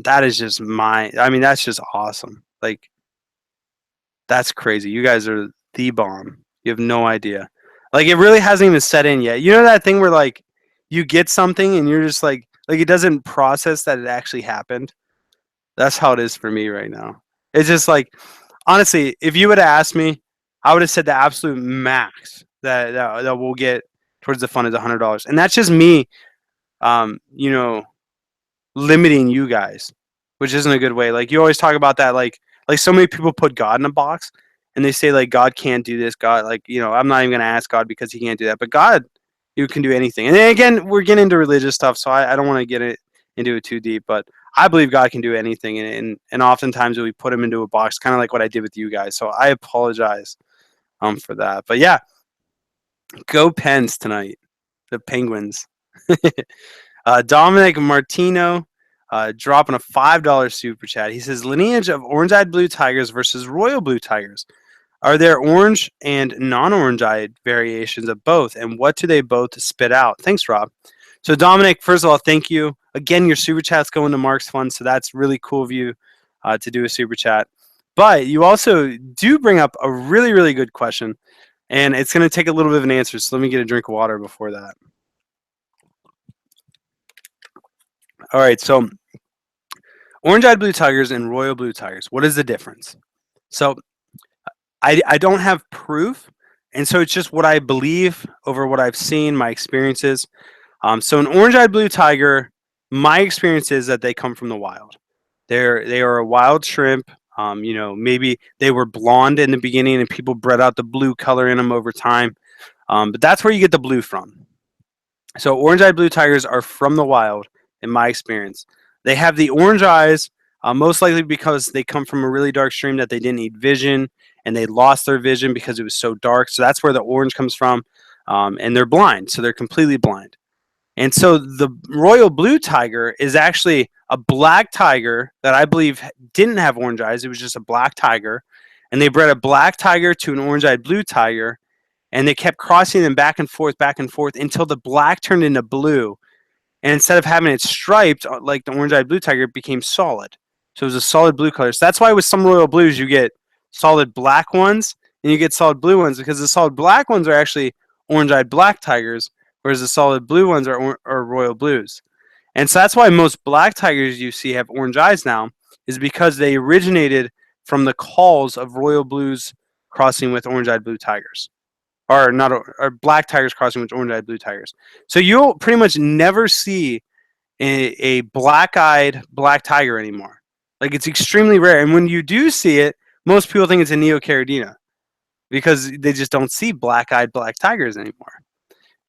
That is just that's just awesome. Like, that's crazy. You guys are the bomb. You have no idea. Like, it really hasn't even set in yet. You know that thing where like you get something and you're just like it doesn't process that it actually happened. That's how it is for me right now. It's just like, honestly, if you would have asked me, I would have said the absolute max that we'll get towards the fund is $100, and that's just me, you know, limiting you guys, which isn't a good way. Like, you always talk about that, like so many people put God in a box, and they say like God can't do this. God, like, I'm not even gonna ask God because He can't do that, but God, you can do anything. And then again, we're getting into religious stuff, so I don't want to get into it too deep, but I believe God can do anything, and oftentimes we put Him into a box, kind of like what I did with you guys. So I apologize for that. But yeah, go Pens tonight, the Penguins. Dominic Martino dropping a $5 super chat. He says, "Lineage of orange-eyed blue tigers versus royal blue tigers. Are there orange and non-orange-eyed variations of both, and what do they both spit out?" Thanks, Rob. So Dominic, first of all, thank you. Again, your super chat's going to Mark's Fund, so that's really cool of you to do a super chat. But you also do bring up a really, really good question, and it's going to take a little bit of an answer, so let me get a drink of water before that. All right, so orange-eyed blue tigers and royal blue tigers, what is the difference? So I don't have proof, and so it's just what I believe over what I've seen, my experiences. So an orange-eyed blue tiger, my experience is that they come from the wild. They are a wild shrimp. Maybe they were blonde in the beginning, and people bred out the blue color in them over time. But that's where you get the blue from. So orange-eyed blue tigers are from the wild, in my experience. They have the orange eyes, most likely because they come from a really dark stream that they didn't need vision, and they lost their vision because it was so dark. So that's where the orange comes from. And they're blind, so they're completely blind. And so the royal blue tiger is actually a black tiger that I believe didn't have orange eyes. It was just a black tiger. And they bred a black tiger to an orange-eyed blue tiger, and they kept crossing them back and forth until the black turned into blue. And instead of having it striped like the orange-eyed blue tiger, it became solid. So it was a solid blue color. So that's why with some royal blues, you get solid black ones and you get solid blue ones, because the solid black ones are actually orange-eyed black tigers, whereas the solid blue ones are royal blues. And so that's why most black tigers you see have orange eyes now, is because they originated from the calls of royal blues crossing with orange-eyed blue tigers. Or not, or black tigers crossing with orange-eyed blue tigers. So you'll pretty much never see a black-eyed black tiger anymore. Like, it's extremely rare. And when you do see it, most people think it's a neocaridina, because they just don't see black-eyed black tigers anymore.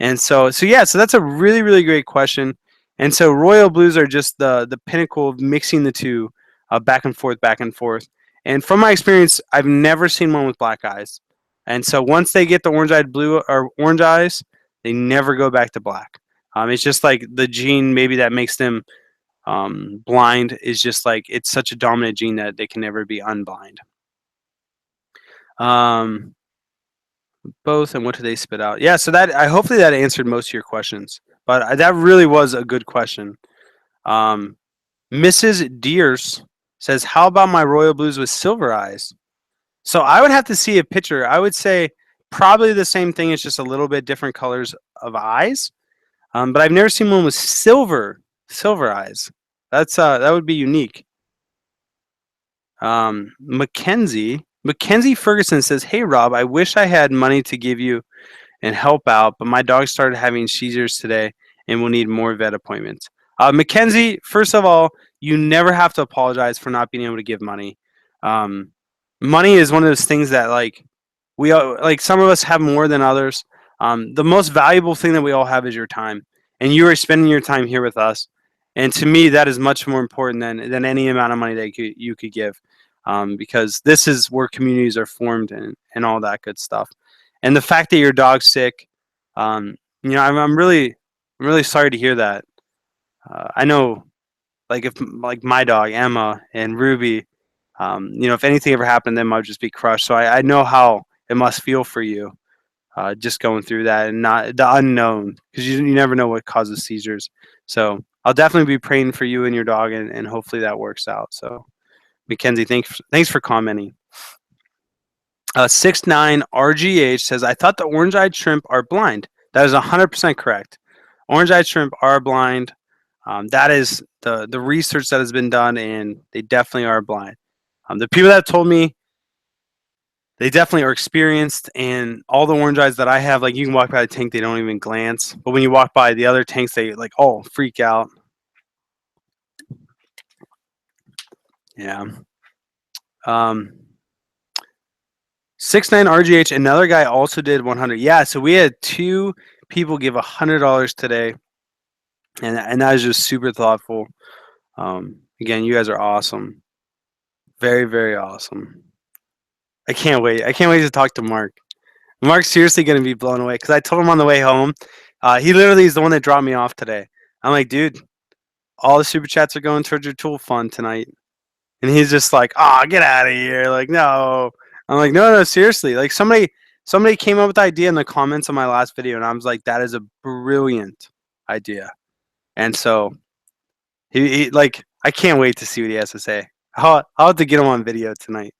And so that's a really, really great question. And so royal blues are just the pinnacle of mixing the two back and forth. And from my experience, I've never seen one with black eyes. And so once they get the orange-eyed blue or orange eyes, they never go back to black. It's just like the gene maybe that makes them blind is just like, it's such a dominant gene that they can never be unblind. Both, and what do they spit out? Yeah, so hopefully that answered most of your questions. But that really was a good question. Mrs. Deers says, "How about my royal blues with silver eyes?" So I would have to see a picture. I would say probably the same thing. It's just a little bit different colors of eyes. But I've never seen one with silver eyes. That would be unique. Mackenzie Ferguson says, "Hey Rob, I wish I had money to give you and help out, but my dog started having seizures today and will need more vet appointments." Mackenzie, first of all, you never have to apologize for not being able to give money. Um, Money is one of those things that we all, like some of us have more than others. The most valuable thing that we all have is your time, and you are spending your time here with us. And to me, that is much more important than any amount of money that you could give, because this is where communities are formed and all that good stuff. And the fact that your dog's sick, I'm really sorry to hear that. I know, like if like my dog Emma and Ruby, if anything ever happened to them, I'd just be crushed. So I know how it must feel for you, just going through that and not the unknown, because you never know what causes seizures. So I'll definitely be praying for you and your dog, and hopefully that works out. So Mackenzie, thanks for commenting. 69RGH says, I thought the orange-eyed shrimp are blind. That is 100% correct. Orange-eyed shrimp are blind. That is the research that has been done, and they definitely are blind. The people that told me, they definitely are experienced, and all the orange eyes that I have, like you can walk by the tank, they don't even glance. But when you walk by the other tanks, they freak out. Yeah. 69RGH, another guy also did 100. Yeah, so we had two people give $100 today, and that is just super thoughtful. Again, you guys are awesome, very very awesome. I can't wait. I can't wait to talk to Mark. Mark's seriously gonna be blown away because I told him on the way home. He literally is the one that dropped me off today. I'm like, dude, all the super chats are going towards your tool fund tonight. And he's just like, "Oh, get out of here!" Like, no. I'm like, no, no, seriously. Like somebody came up with the idea in the comments on my last video, and I was like, that is a brilliant idea. And so he like, I can't wait to see what he has to say. I'll have to get him on video tonight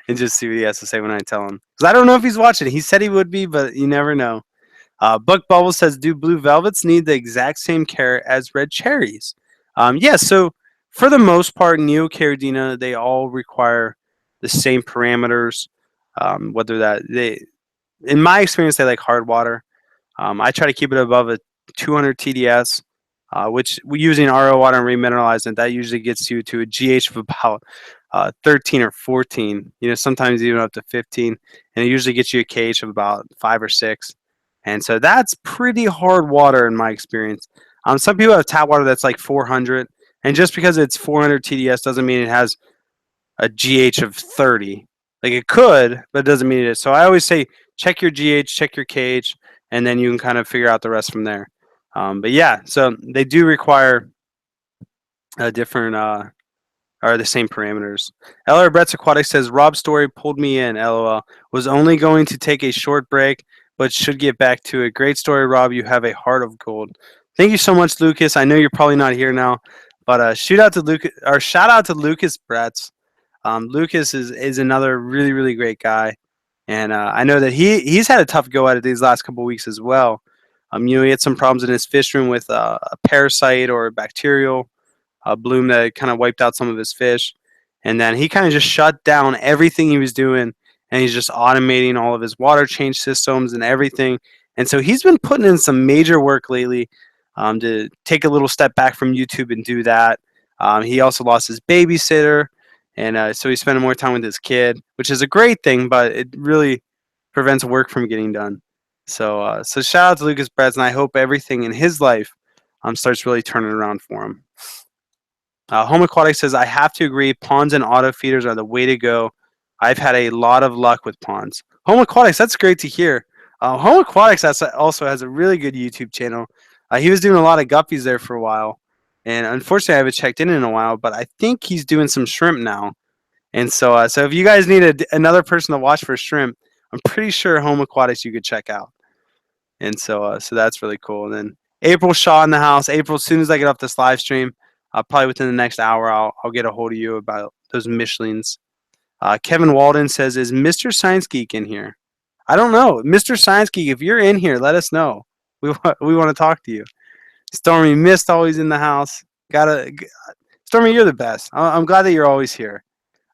and just see what he has to say when I tell him, because I don't know if he's watching. He said he would be, but you never know. Buck Bubble says, do blue velvets need the exact same care as red cherries? Yeah, so for the most part, Neocaridina, they all require the same parameters. Whether that they, in my experience, they like hard water. I try to keep it above a 200 TDS, which using RO water and remineralizing, that usually gets you to a GH of about 13 or 14. Sometimes even up to 15, and it usually gets you a KH of about 5 or 6. And so that's pretty hard water in my experience. Some people have tap water that's like 400, and just because it's 400 TDS doesn't mean it has a GH of 30. Like it could, but it doesn't mean it is. So I always say check your GH, check your KH, and then you can kind of figure out the rest from there. But yeah, so they do require a different are the same parameters. LR Brett's Aquatics says Rob's story pulled me in. LOL. Was only going to take a short break, but should get back to it. Great story, Rob. You have a heart of gold. Thank you so much, Lucas. I know you're probably not here now, but shout out to Lucas Bretts. Lucas is another really really great guy, and I know that he's had a tough go at it these last couple of weeks as well. He had some problems in his fish room with a parasite or a bacterial bloom that kind of wiped out some of his fish. And then he kind of just shut down everything he was doing, and he's just automating all of his water change systems and everything. And so he's been putting in some major work lately to take a little step back from YouTube and do that. He also lost his babysitter, and so he's spending more time with his kid, which is a great thing, but it really prevents work from getting done. So shout out to Lucas Bretz, and I hope everything in his life starts really turning around for him. Home Aquatics says, I have to agree, ponds and auto feeders are the way to go. I've had a lot of luck with ponds. Home Aquatics, that's great to hear. Home Aquatics also has a really good YouTube channel. He was doing a lot of guppies there for a while. And unfortunately, I haven't checked in a while, but I think he's doing some shrimp now. And so if you guys need another person to watch for shrimp, I'm pretty sure Home Aquatics you could check out. And so that's really cool. And then April Shaw in the house. April, as soon as I get off this live stream, probably within the next hour, I'll get a hold of you about those Michelins. Kevin Walden says, "Is Mr. Science Geek in here?" I don't know, Mr. Science Geek. If you're in here, let us know. We want to talk to you. Stormy Mist always in the house. Stormy, you're the best. I'm glad that you're always here.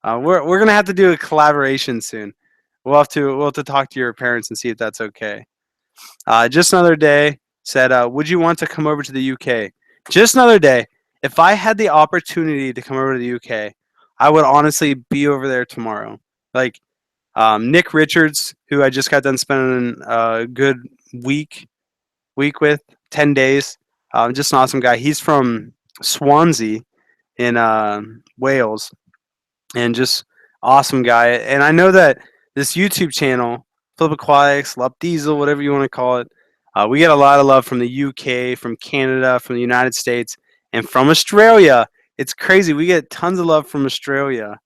We're gonna have to do a collaboration soon. We'll have to talk to your parents and see if that's okay. Just another day said, would you want to come over to the UK? Just another day. If I had the opportunity to come over to the UK, I would honestly be over there tomorrow. Like Nick Richards, who I just got done spending a good week with, 10 days. Just an awesome guy. He's from Swansea in Wales, and just awesome guy. And I know that this YouTube channel, Flip Aquatics, Lup Diesel, whatever you want to call it, we get a lot of love from the UK, from Canada, from the United States, and from Australia. It's crazy. We get tons of love from Australia.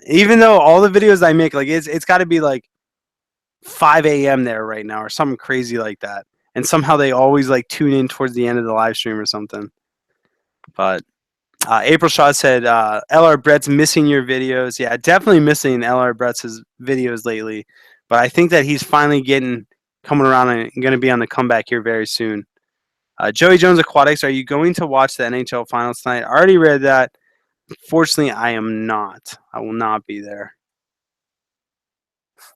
Even though all the videos I make, like it's got to be like 5 a.m. there right now or something crazy like that. And somehow they always like tune in towards the end of the live stream or something. But April Shaw said, LR Brett's missing your videos. Yeah, definitely missing LR Brett's videos lately. But I think that he's finally coming around and going to be on the comeback here very soon. Joey Jones Aquatics, are you going to watch the NHL Finals tonight? I already read that. Fortunately, I am not. I will not be there.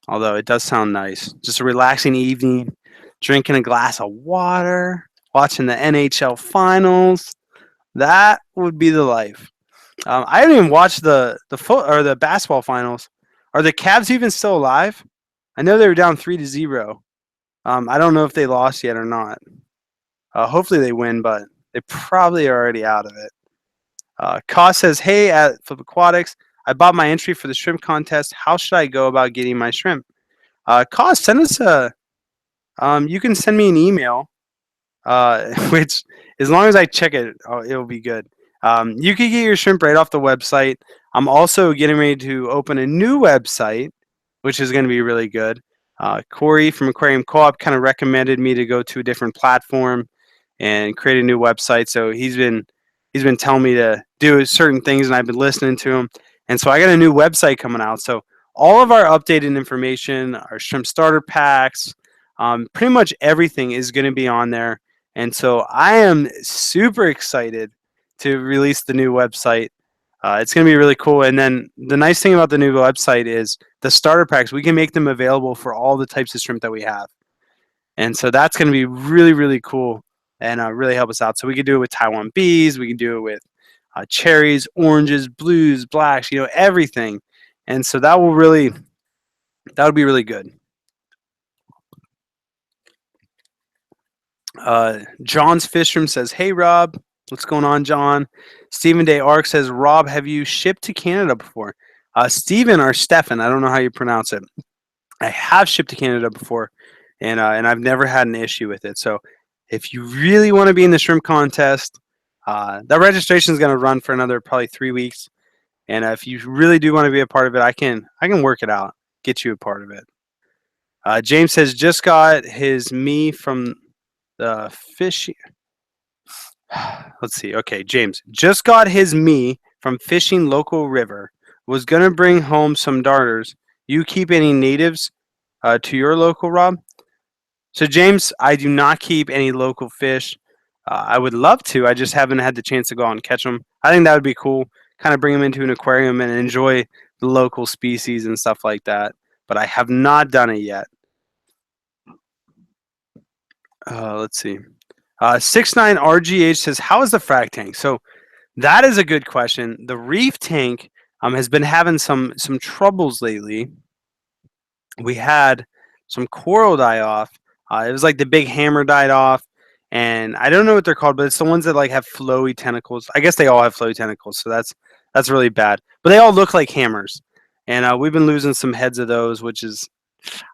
Although it does sound nice. Just a relaxing evening, drinking a glass of water, watching the NHL Finals. That would be the life. I haven't even watched the basketball finals. Are the Cavs even still alive? I know they were down 3-0. I don't know if they lost yet or not. Hopefully they win, but they probably are already out of it. Koss says, "Hey, at Flip Aquatics, I bought my entry for the shrimp contest. How should I go about getting my shrimp?" Koss, send us a. You can send me an email. Which, as long as I check it, it'll be good. You can get your shrimp right off the website. I'm also getting ready to open a new website, which is going to be really good. Corey from Aquarium Co-op kind of recommended me to go to a different platform and create a new website. So he's been telling me to do certain things, and I've been listening to him. And so I got a new website coming out. So all of our updated information, our shrimp starter packs, pretty much everything is going to be on there. And so I am super excited to release the new website. It's going to be really cool. And then the nice thing about the new website is the starter packs, we can make them available for all the types of shrimp that we have. And so that's going to be really, really cool and really help us out. So we can do it with Taiwan bees. We can do it with cherries, oranges, blues, blacks, everything. And so that would be really good. John's Fishroom says, "Hey Rob, what's going on, John?" Stephen Day Ark says, "Rob, have you shipped to Canada before?" Stephen or Stefan, I don't know how you pronounce it. I have shipped to Canada before, and I've never had an issue with it. So if you really want to be in the shrimp contest, that registration is going to run for another probably 3 weeks. And if you really do want to be a part of it, I can work it out, get you a part of it. James says, "Just got his me from the fishing." Let's see. Okay, James just got his me from fishing local river. Was gonna bring home some darters. You keep any natives to your local, Rob? So James, I do not keep any local fish. I would love to. I just haven't had the chance to go out and catch them. I think that would be cool. Kind of bring them into an aquarium and enjoy the local species and stuff like that. But I have not done it yet. Let's see. 69RGH says, "How is the frag tank?" So that is a good question. The reef tank has been having some troubles lately. We had some coral die off. It was like the big hammer died off, and I don't know what they're called, but it's the ones that like have flowy tentacles. I guess they all have flowy tentacles, so that's really bad. But they all look like hammers, and we've been losing some heads of those, which is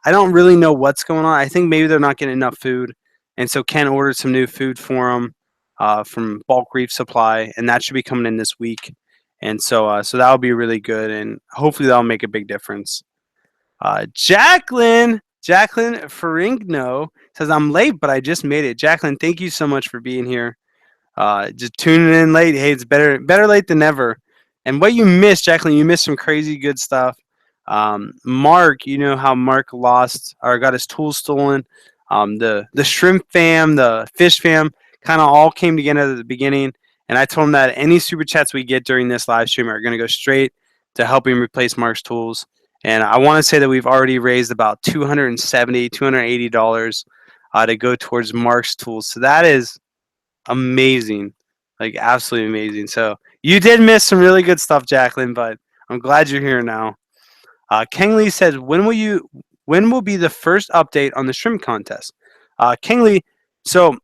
I don't really know what's going on. I think maybe they're not getting enough food. And so Ken ordered some new food for them from Bulk Reef Supply, and that should be coming in this week. And so that'll be really good, and hopefully that'll make a big difference. Jacqueline Ferrigno says, "I'm late, but I just made it." Jacqueline, thank you so much for being here. Just tuning in late. Hey, it's better late than never. And what you missed, Jacqueline, you missed some crazy good stuff. Mark, you know how Mark lost or got his tools stolen. The shrimp fam, the fish fam, kind of all came together at the beginning, and I told him that any super chats we get during this live stream are going to go straight to helping replace Mark's tools. And I want to say that we've already raised about $280 to go towards Mark's tools. So that is amazing, like absolutely amazing. So you did miss some really good stuff, Jacqueline, but I'm glad you're here now. Kang Lee says, when will be the first update on the shrimp contest? Kang Lee, so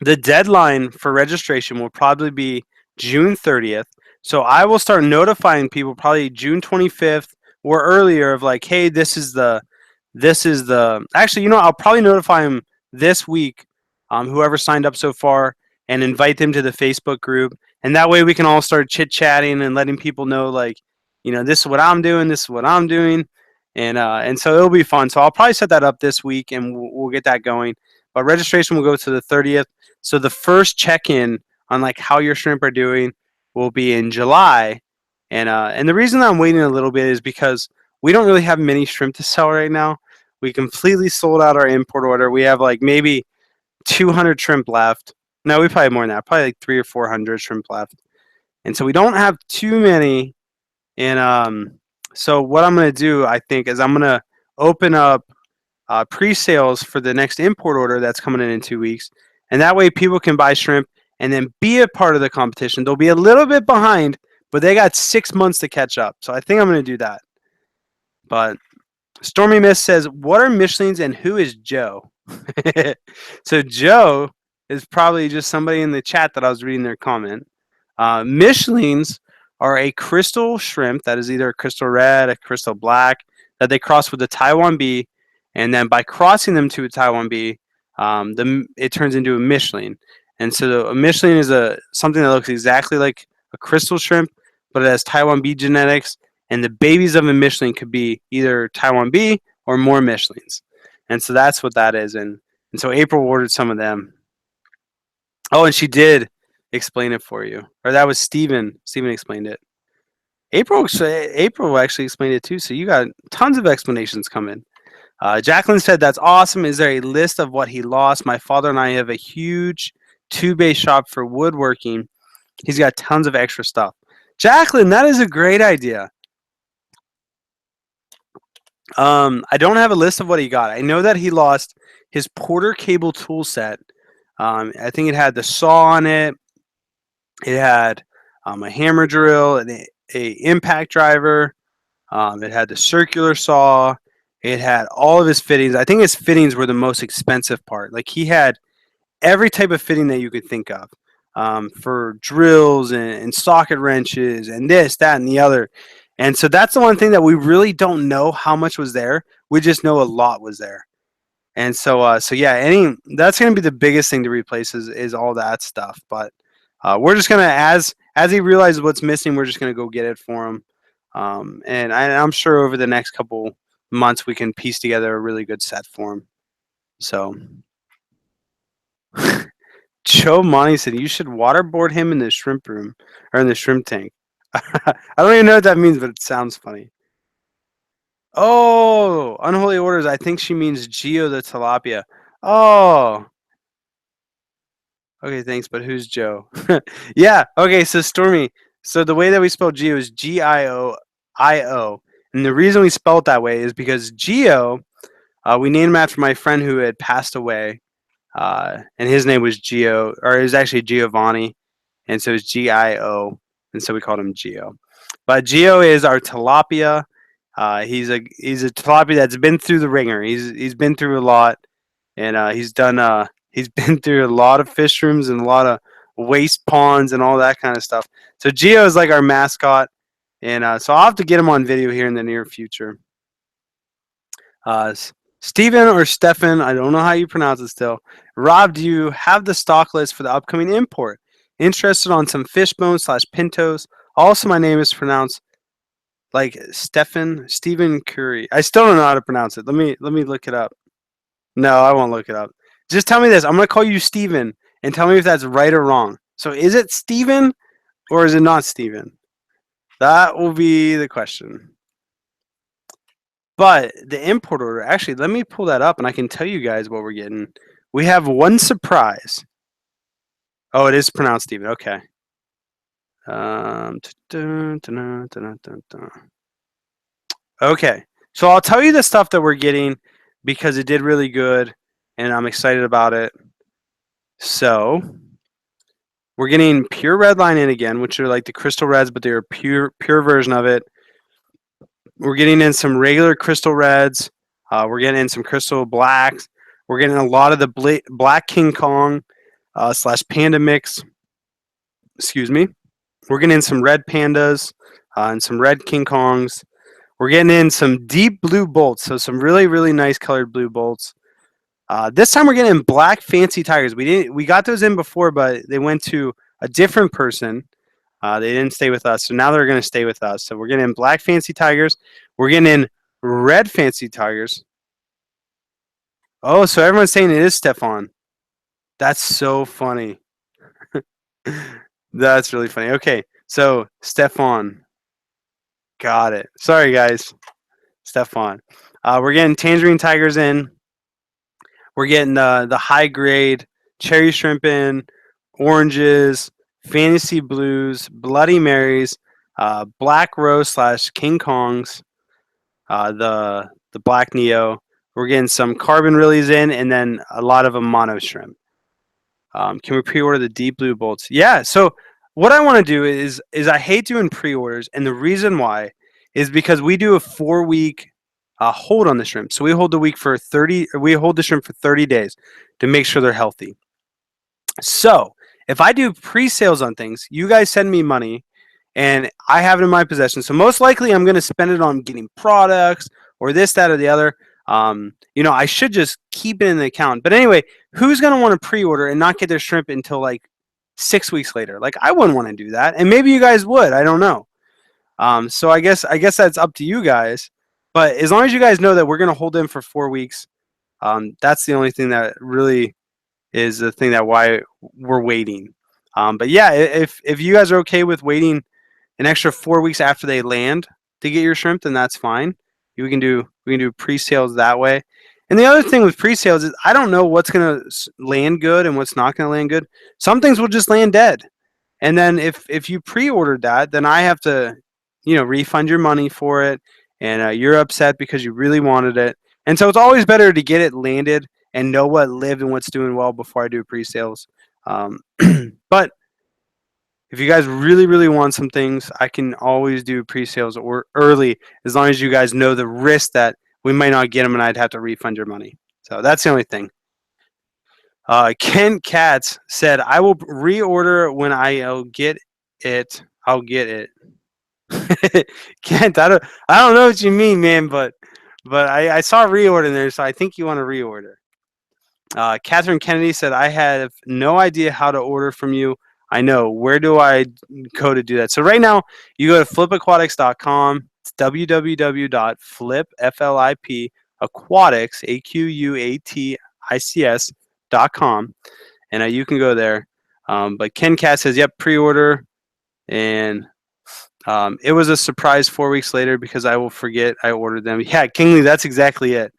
the deadline for registration will probably be June 30th. So I will start notifying people probably June 25th or earlier of like, hey, this is the actually, I'll probably notify them this week, whoever signed up so far, and invite them to the Facebook group. And that way we can all start chit chatting and letting people know like, this is what I'm doing, this is what I'm doing. And so it'll be fun. So I'll probably set that up this week and we'll get that going. But registration will go to the 30th. So the first check-in on like how your shrimp are doing will be in July. And the reason I'm waiting a little bit is because we don't really have many shrimp to sell right now. We completely sold out our import order. We have like maybe 200 shrimp left. No, we probably have more than that. Probably like 300 or 400 shrimp left. And so we don't have too many. And so what I'm going to do, I think, is I'm going to open up pre-sales for the next import order that's coming in 2 weeks. And that way people can buy shrimp and then be a part of the competition. They'll be a little bit behind, but they got 6 months to catch up. So I think I'm going to do that. But Stormy Mist says, what are Michelins and who is Joe? So Joe is probably just somebody in the chat that I was reading their comment. Michelins are a crystal shrimp that is either a crystal red, a crystal black, that they cross with a Taiwan B. And then by crossing them to a Taiwan B, it turns into a Michelin. And so a Michelin is something that looks exactly like a crystal shrimp, but it has Taiwan B genetics. And the babies of a Michelin could be either Taiwan B or more Michelins. And so that's what that is. And so April ordered some of them. Oh, and she did explain it for you. Or that was Steven. Steven explained it. April actually explained it too. So you got tons of explanations coming. Jacqueline said, that's awesome. Is there a list of what he lost? My father and I have a huge two-bay shop for woodworking. He's got tons of extra stuff. Jacqueline, that is a great idea. I don't have a list of what he got. I know that he lost his Porter cable tool set. I think it had the saw on it. It had a hammer drill, and a impact driver. It had the circular saw. It had all of his fittings. I think his fittings were the most expensive part. Like he had every type of fitting that you could think of, for drills and socket wrenches and this, that, and the other. And so that's the one thing that we really don't know how much was there. We just know a lot was there. And so yeah, that's going to be the biggest thing to replace is all that stuff. But we're just going to, as he realizes what's missing, we're just going to go get it for him. And I'm sure over the next couple months we can piece together a really good set for him. So Joe Monty said you should waterboard him in the shrimp room or in the shrimp tank. I don't even know what that means, but it sounds funny. Oh, unholy orders. I think she means Geo the tilapia. Oh. Okay, thanks, but who's Joe? Yeah, okay, so Stormy. So the way that we spell Geo is Gio. And the reason we spell it that way is because Geo, we named him after my friend who had passed away. And his name was Geo, or it was actually Giovanni. And so it's Gio. And so we called him Geo. But Geo is our tilapia. He's a tilapia that's been through the ringer. He's been through a lot, and he's been through a lot of fish rooms and a lot of waste ponds and all that kind of stuff. So Geo is like our mascot, and so I'll have to get him on video here in the near future. Steven or Stefan, I don't know how you pronounce it still. Rob, do you have the stock list for the upcoming import? Interested on some fishbone / pintos. Also, my name is pronounced like Stephen Curry. I still don't know how to pronounce it. Let me look it up. No, I won't look it up. Just tell me this. I'm gonna call you Steven and tell me if that's right or wrong. So is it Steven or is it not Steven? That will be the question. But the import order, actually, let me pull that up and I can tell you guys what we're getting. We have one surprise. Oh, it is pronounced Steven. Okay. Okay. So I'll tell you the stuff that we're getting because it did really good and I'm excited about it. So we're getting pure red line in again, which are like the crystal reds, but they're a pure version of it. We're getting in some regular crystal reds. We're getting in some crystal blacks. We're getting a lot of the black King Kong / panda mix. Excuse me. We're getting in some red pandas and some red King Kongs. We're getting in some deep blue bolts, so some really, really nice colored blue bolts. This time we're getting black fancy tigers. We got those in before, but they went to a different person. They didn't stay with us, so now they're going to stay with us. So we're getting in black fancy tigers. We're getting in red fancy tigers. Oh, so everyone's saying it is Stefan. That's so funny. That's really funny. Okay, so Stefan. Got it. Sorry, guys. Stefan. We're getting tangerine tigers in. We're getting the high grade cherry shrimp in, oranges, fantasy blues, bloody marys, black rose / King Kongs, the black neo. We're getting some carbon realies in, and then a lot of them mono shrimp. Can we pre-order the deep blue bolts? Yeah. So what I want to do is I hate doing pre-orders, and the reason why is because we do a 4-week hold on the shrimp. So we hold the week for 30. We hold the shrimp for 30 days to make sure they're healthy. So if I do pre-sales on things, you guys send me money, and I have it in my possession. So most likely I'm going to spend it on getting products or this, that, or the other. I should just keep it in the account. But anyway, who's going to want to pre-order and not get their shrimp until like 6 weeks later? Like I wouldn't want to do that, and maybe you guys would. I don't know. So I guess that's up to you guys. But as long as you guys know that we're going to hold them for 4 weeks, that's the only thing that really is the thing that why we're waiting. But yeah, if you guys are okay with waiting an extra 4 weeks after they land to get your shrimp, then that's fine. We can do pre-sales that way. And the other thing with pre-sales is I don't know what's going to land good and what's not going to land good. Some things will just land dead. And then if you pre-ordered that, then I have to, refund your money for it, and you're upset because you really wanted it. And so it's always better to get it landed and know what lived and what's doing well before I do pre-sales. But if you guys really, really want some things, I can always do pre-sales or early, as long as you guys know the risk that we might not get them and I'd have to refund your money. So that's the only thing. Ken Katz said, "I will reorder when I'll get it. I'll get it." Kent, I don't know what you mean, man, but I saw reorder in there, so I think you want to reorder. Catherine Kennedy said, "I have no idea how to order from you. I know. Where do I go to do that?" So right now, you go to flipaquatics.com. It's www.flip aquatics aquatics.com, and you can go there. But Ken Cat says, "Yep, pre-order," and it was a surprise 4 weeks later because I will forget I ordered them. Yeah, Kingly, that's exactly it.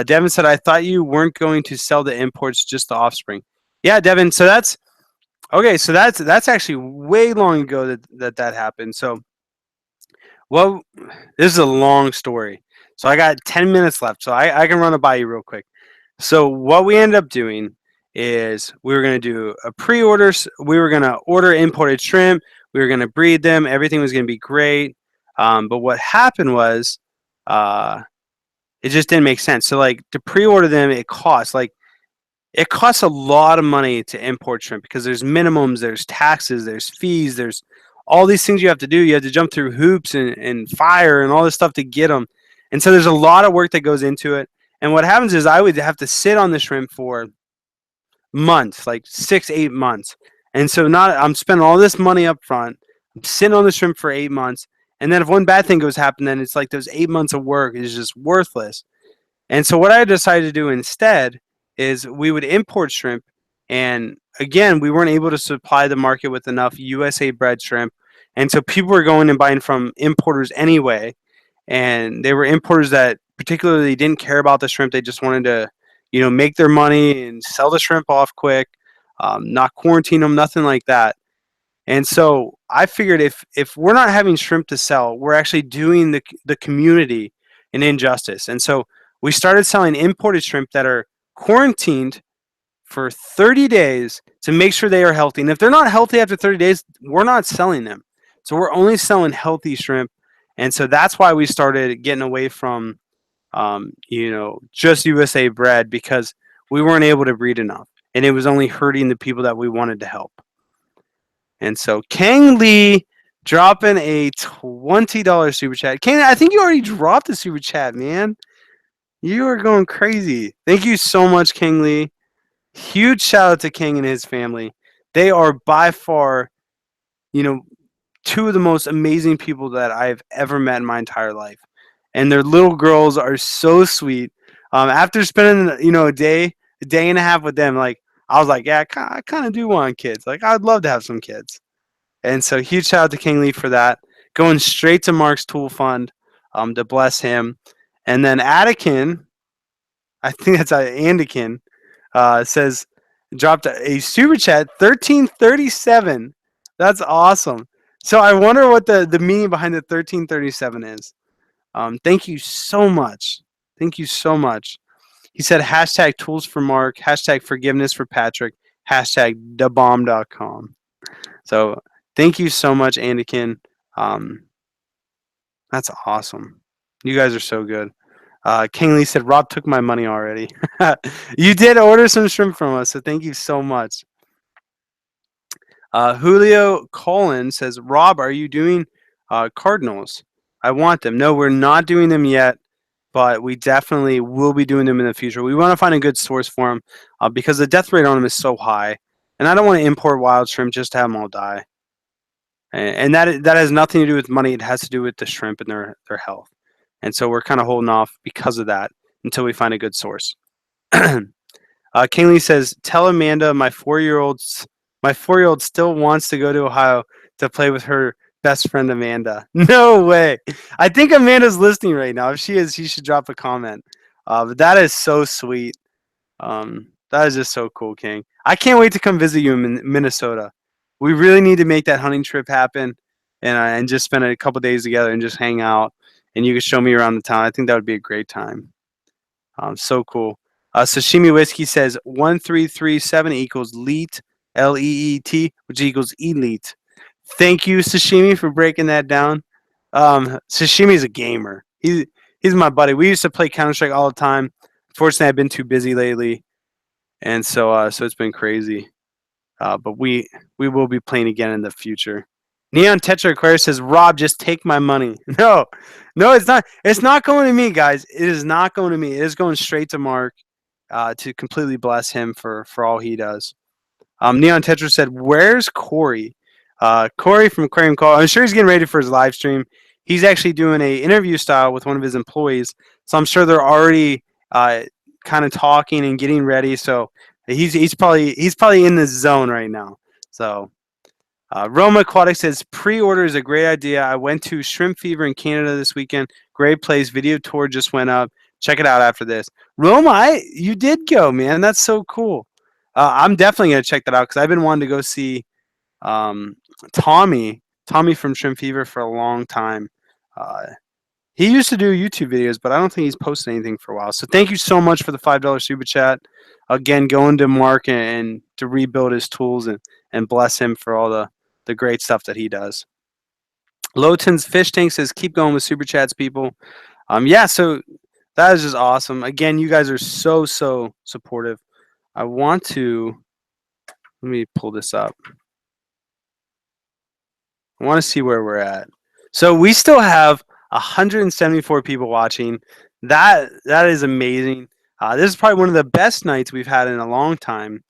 Devin said, "I thought you weren't going to sell the imports, just the offspring." Yeah, Devin. So that's okay. So that's actually way long ago that happened. So, well, this is a long story. So I got 10 minutes left. So I can run it by you real quick. So what we ended up doing is we were going to do a pre-order. We were going to order imported shrimp. We were going to breed them. Everything was going to be great. But what happened was, it just didn't make sense. So like to pre-order them, it costs a lot of money to import shrimp because there's minimums, there's taxes, there's fees, there's all these things you have to do. You have to jump through hoops and fire and all this stuff to get them. And so there's a lot of work that goes into it. And what happens is I would have to sit on the shrimp for months, like 6-8 months. And so I'm spending all this money up front. I'm sitting on the shrimp for 8 months. And then if one bad thing goes happen, then it's like those 8 months of work is just worthless. And so what I decided to do instead is we would import shrimp. And again, we weren't able to supply the market with enough USA bred shrimp. And so people were going and buying from importers anyway. And they were importers that particularly didn't care about the shrimp. They just wanted to, make their money and sell the shrimp off quick, not quarantine them, nothing like that. And so I figured if we're not having shrimp to sell, we're actually doing the community an injustice. And so we started selling imported shrimp that are quarantined for 30 days to make sure they are healthy. And if they're not healthy after 30 days, we're not selling them. So we're only selling healthy shrimp. And so that's why we started getting away from, just USA bred, because we weren't able to breed enough. And it was only hurting the people that we wanted to help. And so Kang Lee dropping a $20 super chat. Kang, I think you already dropped the super chat, man. You are going crazy. Thank you so much, Kang Lee. Huge shout out to King and his family. They are by far, two of the most amazing people that I've ever met in my entire life. And their little girls are so sweet. After spending, a day and a half with them, like, I was like, yeah, I kind of do want kids. Like, I'd love to have some kids. And so huge shout out to King Lee for that. Going straight to Mark's Tool Fund to bless him. And then Anakin, I think that's Andikin, says, dropped a super chat, 1337. That's awesome. So I wonder what the meaning behind the 1337 is. Thank you so much. Thank you so much. He said hashtag tools for Mark, hashtag forgiveness for Patrick, hashtag thebomb.com. So thank you so much, Anakin. That's awesome. You guys are so good. King Lee said, Rob took my money already. You did order some shrimp from us, so thank you so much. Julio Colin says, Rob, are you doing Cardinals? I want them. No, we're not doing them yet, but we definitely will be doing them in the future. We want to find a good source for them because the death rate on them is so high, and I don't want to import wild shrimp just to have them all die. And that has nothing to do with money. It has to do with the shrimp and their health. And so we're kind of holding off because of that until we find a good source. Kaylee says, tell Amanda my 4-year-old still wants to go to Ohio to play with her best friend Amanda. No way. I think Amanda's listening right now. If she is, she should drop a comment. But that is so sweet. That is just so cool, King. I can't wait to come visit you in Minnesota. We really need to make that hunting trip happen and just spend a couple days together and just hang out. And you can show me around the town. I think that would be a great time. So cool. Sashimi Whiskey says 1337 equals LEET, LEET, which equals elite. Thank you, Sashimi, for breaking that down. Sashimi's a gamer. He's my buddy. We used to play Counter-Strike all the time. Unfortunately, I've been too busy lately, and so it's been crazy. But we will be playing again in the future. Neon Tetra Aquarius says, Rob, just take my money. No, it's not. It's not going to me, guys. It is not going to me. It is going straight to Mark to completely bless him for all he does. Neon Tetra said, where's Corey? Corey from Aquarium Call. I'm sure he's getting ready for his live stream. He's actually doing a interview style with one of his employees. So I'm sure they're already kind of talking and getting ready. So he's probably in the zone right now. So Roma Aquatics says, pre-order is a great idea. I went to Shrimp Fever in Canada this weekend. Great place. Video tour just went up. Check it out after this. Roma, you did go, man. That's so cool. I'm definitely going to check that out because I've been wanting to go see Tommy from Shrimp Fever for a long time. He used to do YouTube videos, but I don't think he's posted anything for a while. So thank you so much for the $5 super chat. Again, going to Mark and to rebuild his tools and bless him for all the great stuff that he does. Lowton's Fish Tank says, keep going with super chats, people. Yeah, so that is just awesome. Again, you guys are so supportive. I want to, let me pull this up. I want to see where we're at. So we still have 174 people watching. That is amazing. This is probably one of the best nights we've had in a long time.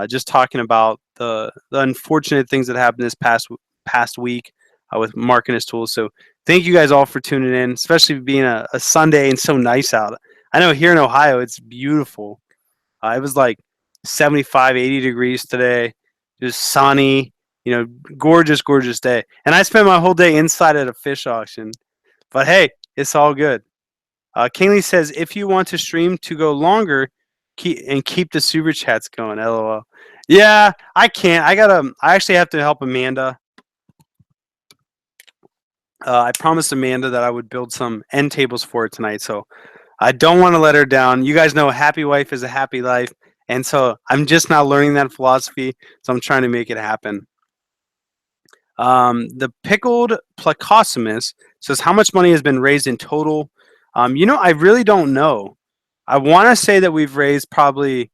Just talking about the unfortunate things that happened this past week with Mark and his tools. So thank you guys all for tuning in, especially being a Sunday and so nice out. I know here in Ohio it's beautiful. It was like 75, 80 degrees today, just sunny. Gorgeous day. And I spent my whole day inside at a fish auction. But hey, it's all good. Kaylee says, if you want to stream to go longer, keep the super chats going. LOL. Yeah, I can't. I actually have to help Amanda. I promised Amanda that I would build some end tables for her tonight, so I don't want to let her down. You guys know a happy wife is a happy life, and so I'm just now learning that philosophy, so I'm trying to make it happen. The pickled Placosimus says, how much money has been raised in total? I really don't know. I want to say that we've raised probably,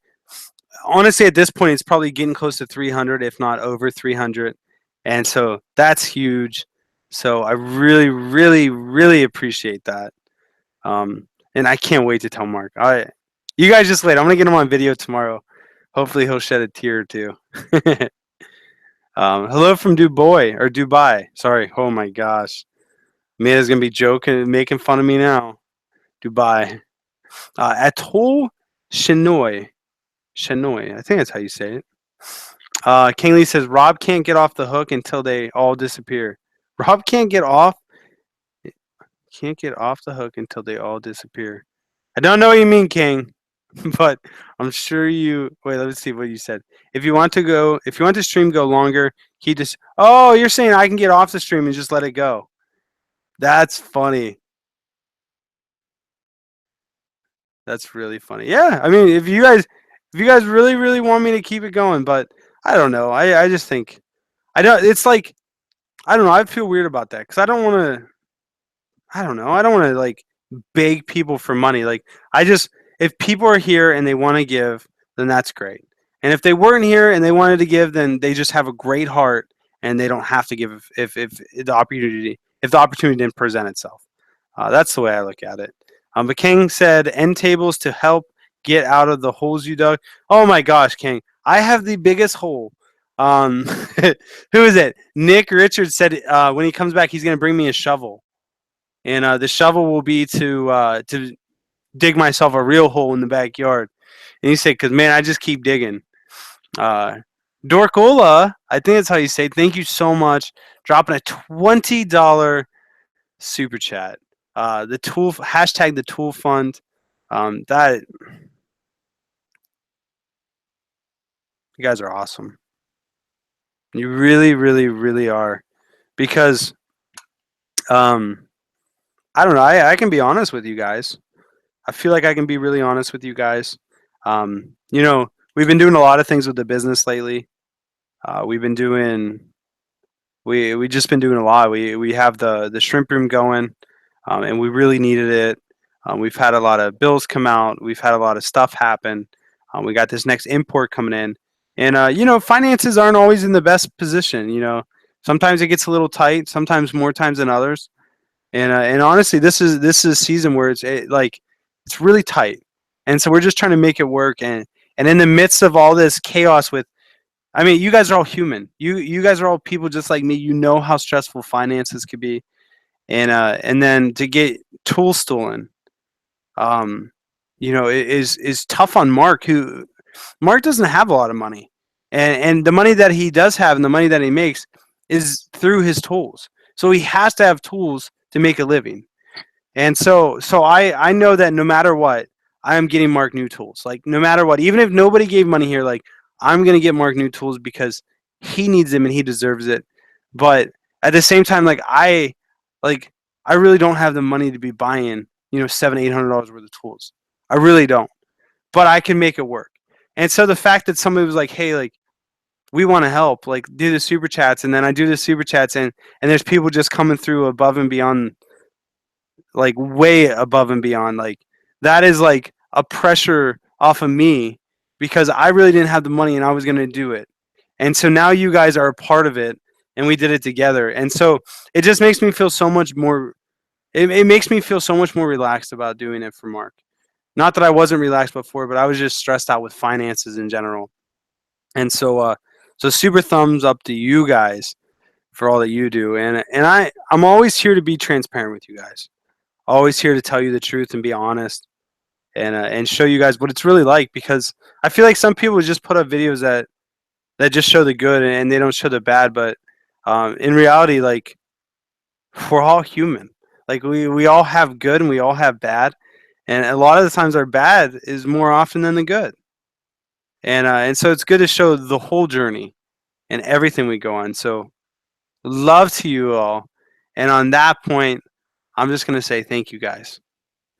honestly, at this point, it's probably getting close to 300, if not over 300. And so that's huge. So I really, really, really appreciate that. And I can't wait to tell Mark. You guys just wait. I'm going to get him on video tomorrow. Hopefully he'll shed a tear or two. Hello from Dubai. Sorry. Oh my gosh. Amanda's gonna be joking, making fun of me now. Dubai. Atoll Chinoy. Chinoy. I think that's how you say it. King Lee says Rob can't get off the hook until they all disappear. Rob can't get off the hook until they all disappear. I don't know what you mean, King. But I'm sure you wait, let me see what you said. If you want to stream go longer, oh, you're saying I can get off the stream and just let it go. That's funny. That's really funny. Yeah, I mean, if you guys really, really want me to keep it going, but I don't know. I just think I don't. It's like I don't know. I feel weird about that because I don't want to. I don't know. I don't want to like beg people for money. Like if people are here and they want to give, then that's great. And if they weren't here and they wanted to give, then they just have a great heart and they don't have to give if the opportunity didn't present itself. That's the way I look at it. But King said end tables to help get out of the holes you dug. Oh my gosh, King, I have the biggest hole. Who is it? Nick Richards said when he comes back, he's going to bring me a shovel. And the shovel will be to dig myself a real hole in the backyard. And he said, because, man, I just keep digging. Dorkola, I think that's how you say it. Thank you so much. Dropping a $20 super chat. The tool hashtag the tool fund. That you guys are awesome. You really, really, really are. Because I don't know. I can be honest with you guys. I feel like I can be really honest with you guys. We've been doing a lot of things with the business lately. We've been doing we just been doing a lot. We have the shrimp room going, and we really needed it. We've had a lot of bills come out. We've had a lot of stuff happen. We got this next import coming in, and finances aren't always in the best position. Sometimes it gets a little tight. Sometimes more times than others. And honestly, this is a season where it's really tight, and so we're just trying to make it work. And in the midst of all this chaos, you guys are all human. You guys are all people just like me. You know how stressful finances could be, and then to get tools stolen, is tough on Mark. Mark doesn't have a lot of money, and the money that he does have and the money that he makes is through his tools. So he has to have tools to make a living. And so I know that no matter what, I am getting Mark new tools. Like no matter what, even if nobody gave money here, like I'm gonna get Mark new tools because he needs them and he deserves it. But at the same time, I really don't have the money to be buying $700-800 worth of tools. I really don't. But I can make it work. And so the fact that somebody was like, hey, like we want to help, like do the super chats, and then I do the super chats, and there's people just coming through above and beyond, like way above and beyond, like that is like a pressure off of me because I really didn't have the money and I was going to do it. And so now you guys are a part of it and we did it together. And so it just makes me feel so much more, it makes me feel so much more relaxed about doing it for Mark. Not that I wasn't relaxed before, but I was just stressed out with finances in general. And so super thumbs up to you guys for all that you do. And I'm always here to be transparent with you guys. Always here to tell you the truth and be honest and show you guys what it's really like, because I feel like some people just put up videos that just show the good and they don't show the bad. But in reality, like we're all human. Like we all have good and we all have bad. And a lot of the times our bad is more often than the good. And so it's good to show the whole journey and everything we go on. So love to you all. And on that point, I'm just going to say thank you guys.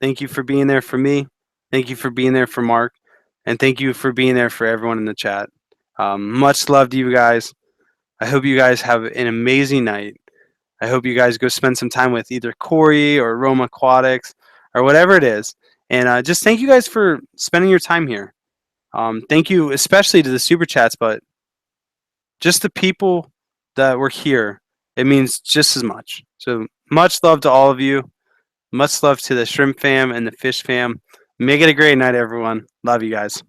Thank you for being there for me. Thank you for being there for Mark. And thank you for being there for everyone in the chat. Much love to you guys. I hope you guys have an amazing night. I hope you guys go spend some time with either Corey or Rome Aquatics or whatever it is. And just thank you guys for spending your time here. Thank you especially to the super chats, but just the people that were here, it means just as much. So much love to all of you. Much love to the shrimp fam and the fish fam. Make it a great night, everyone. Love you guys.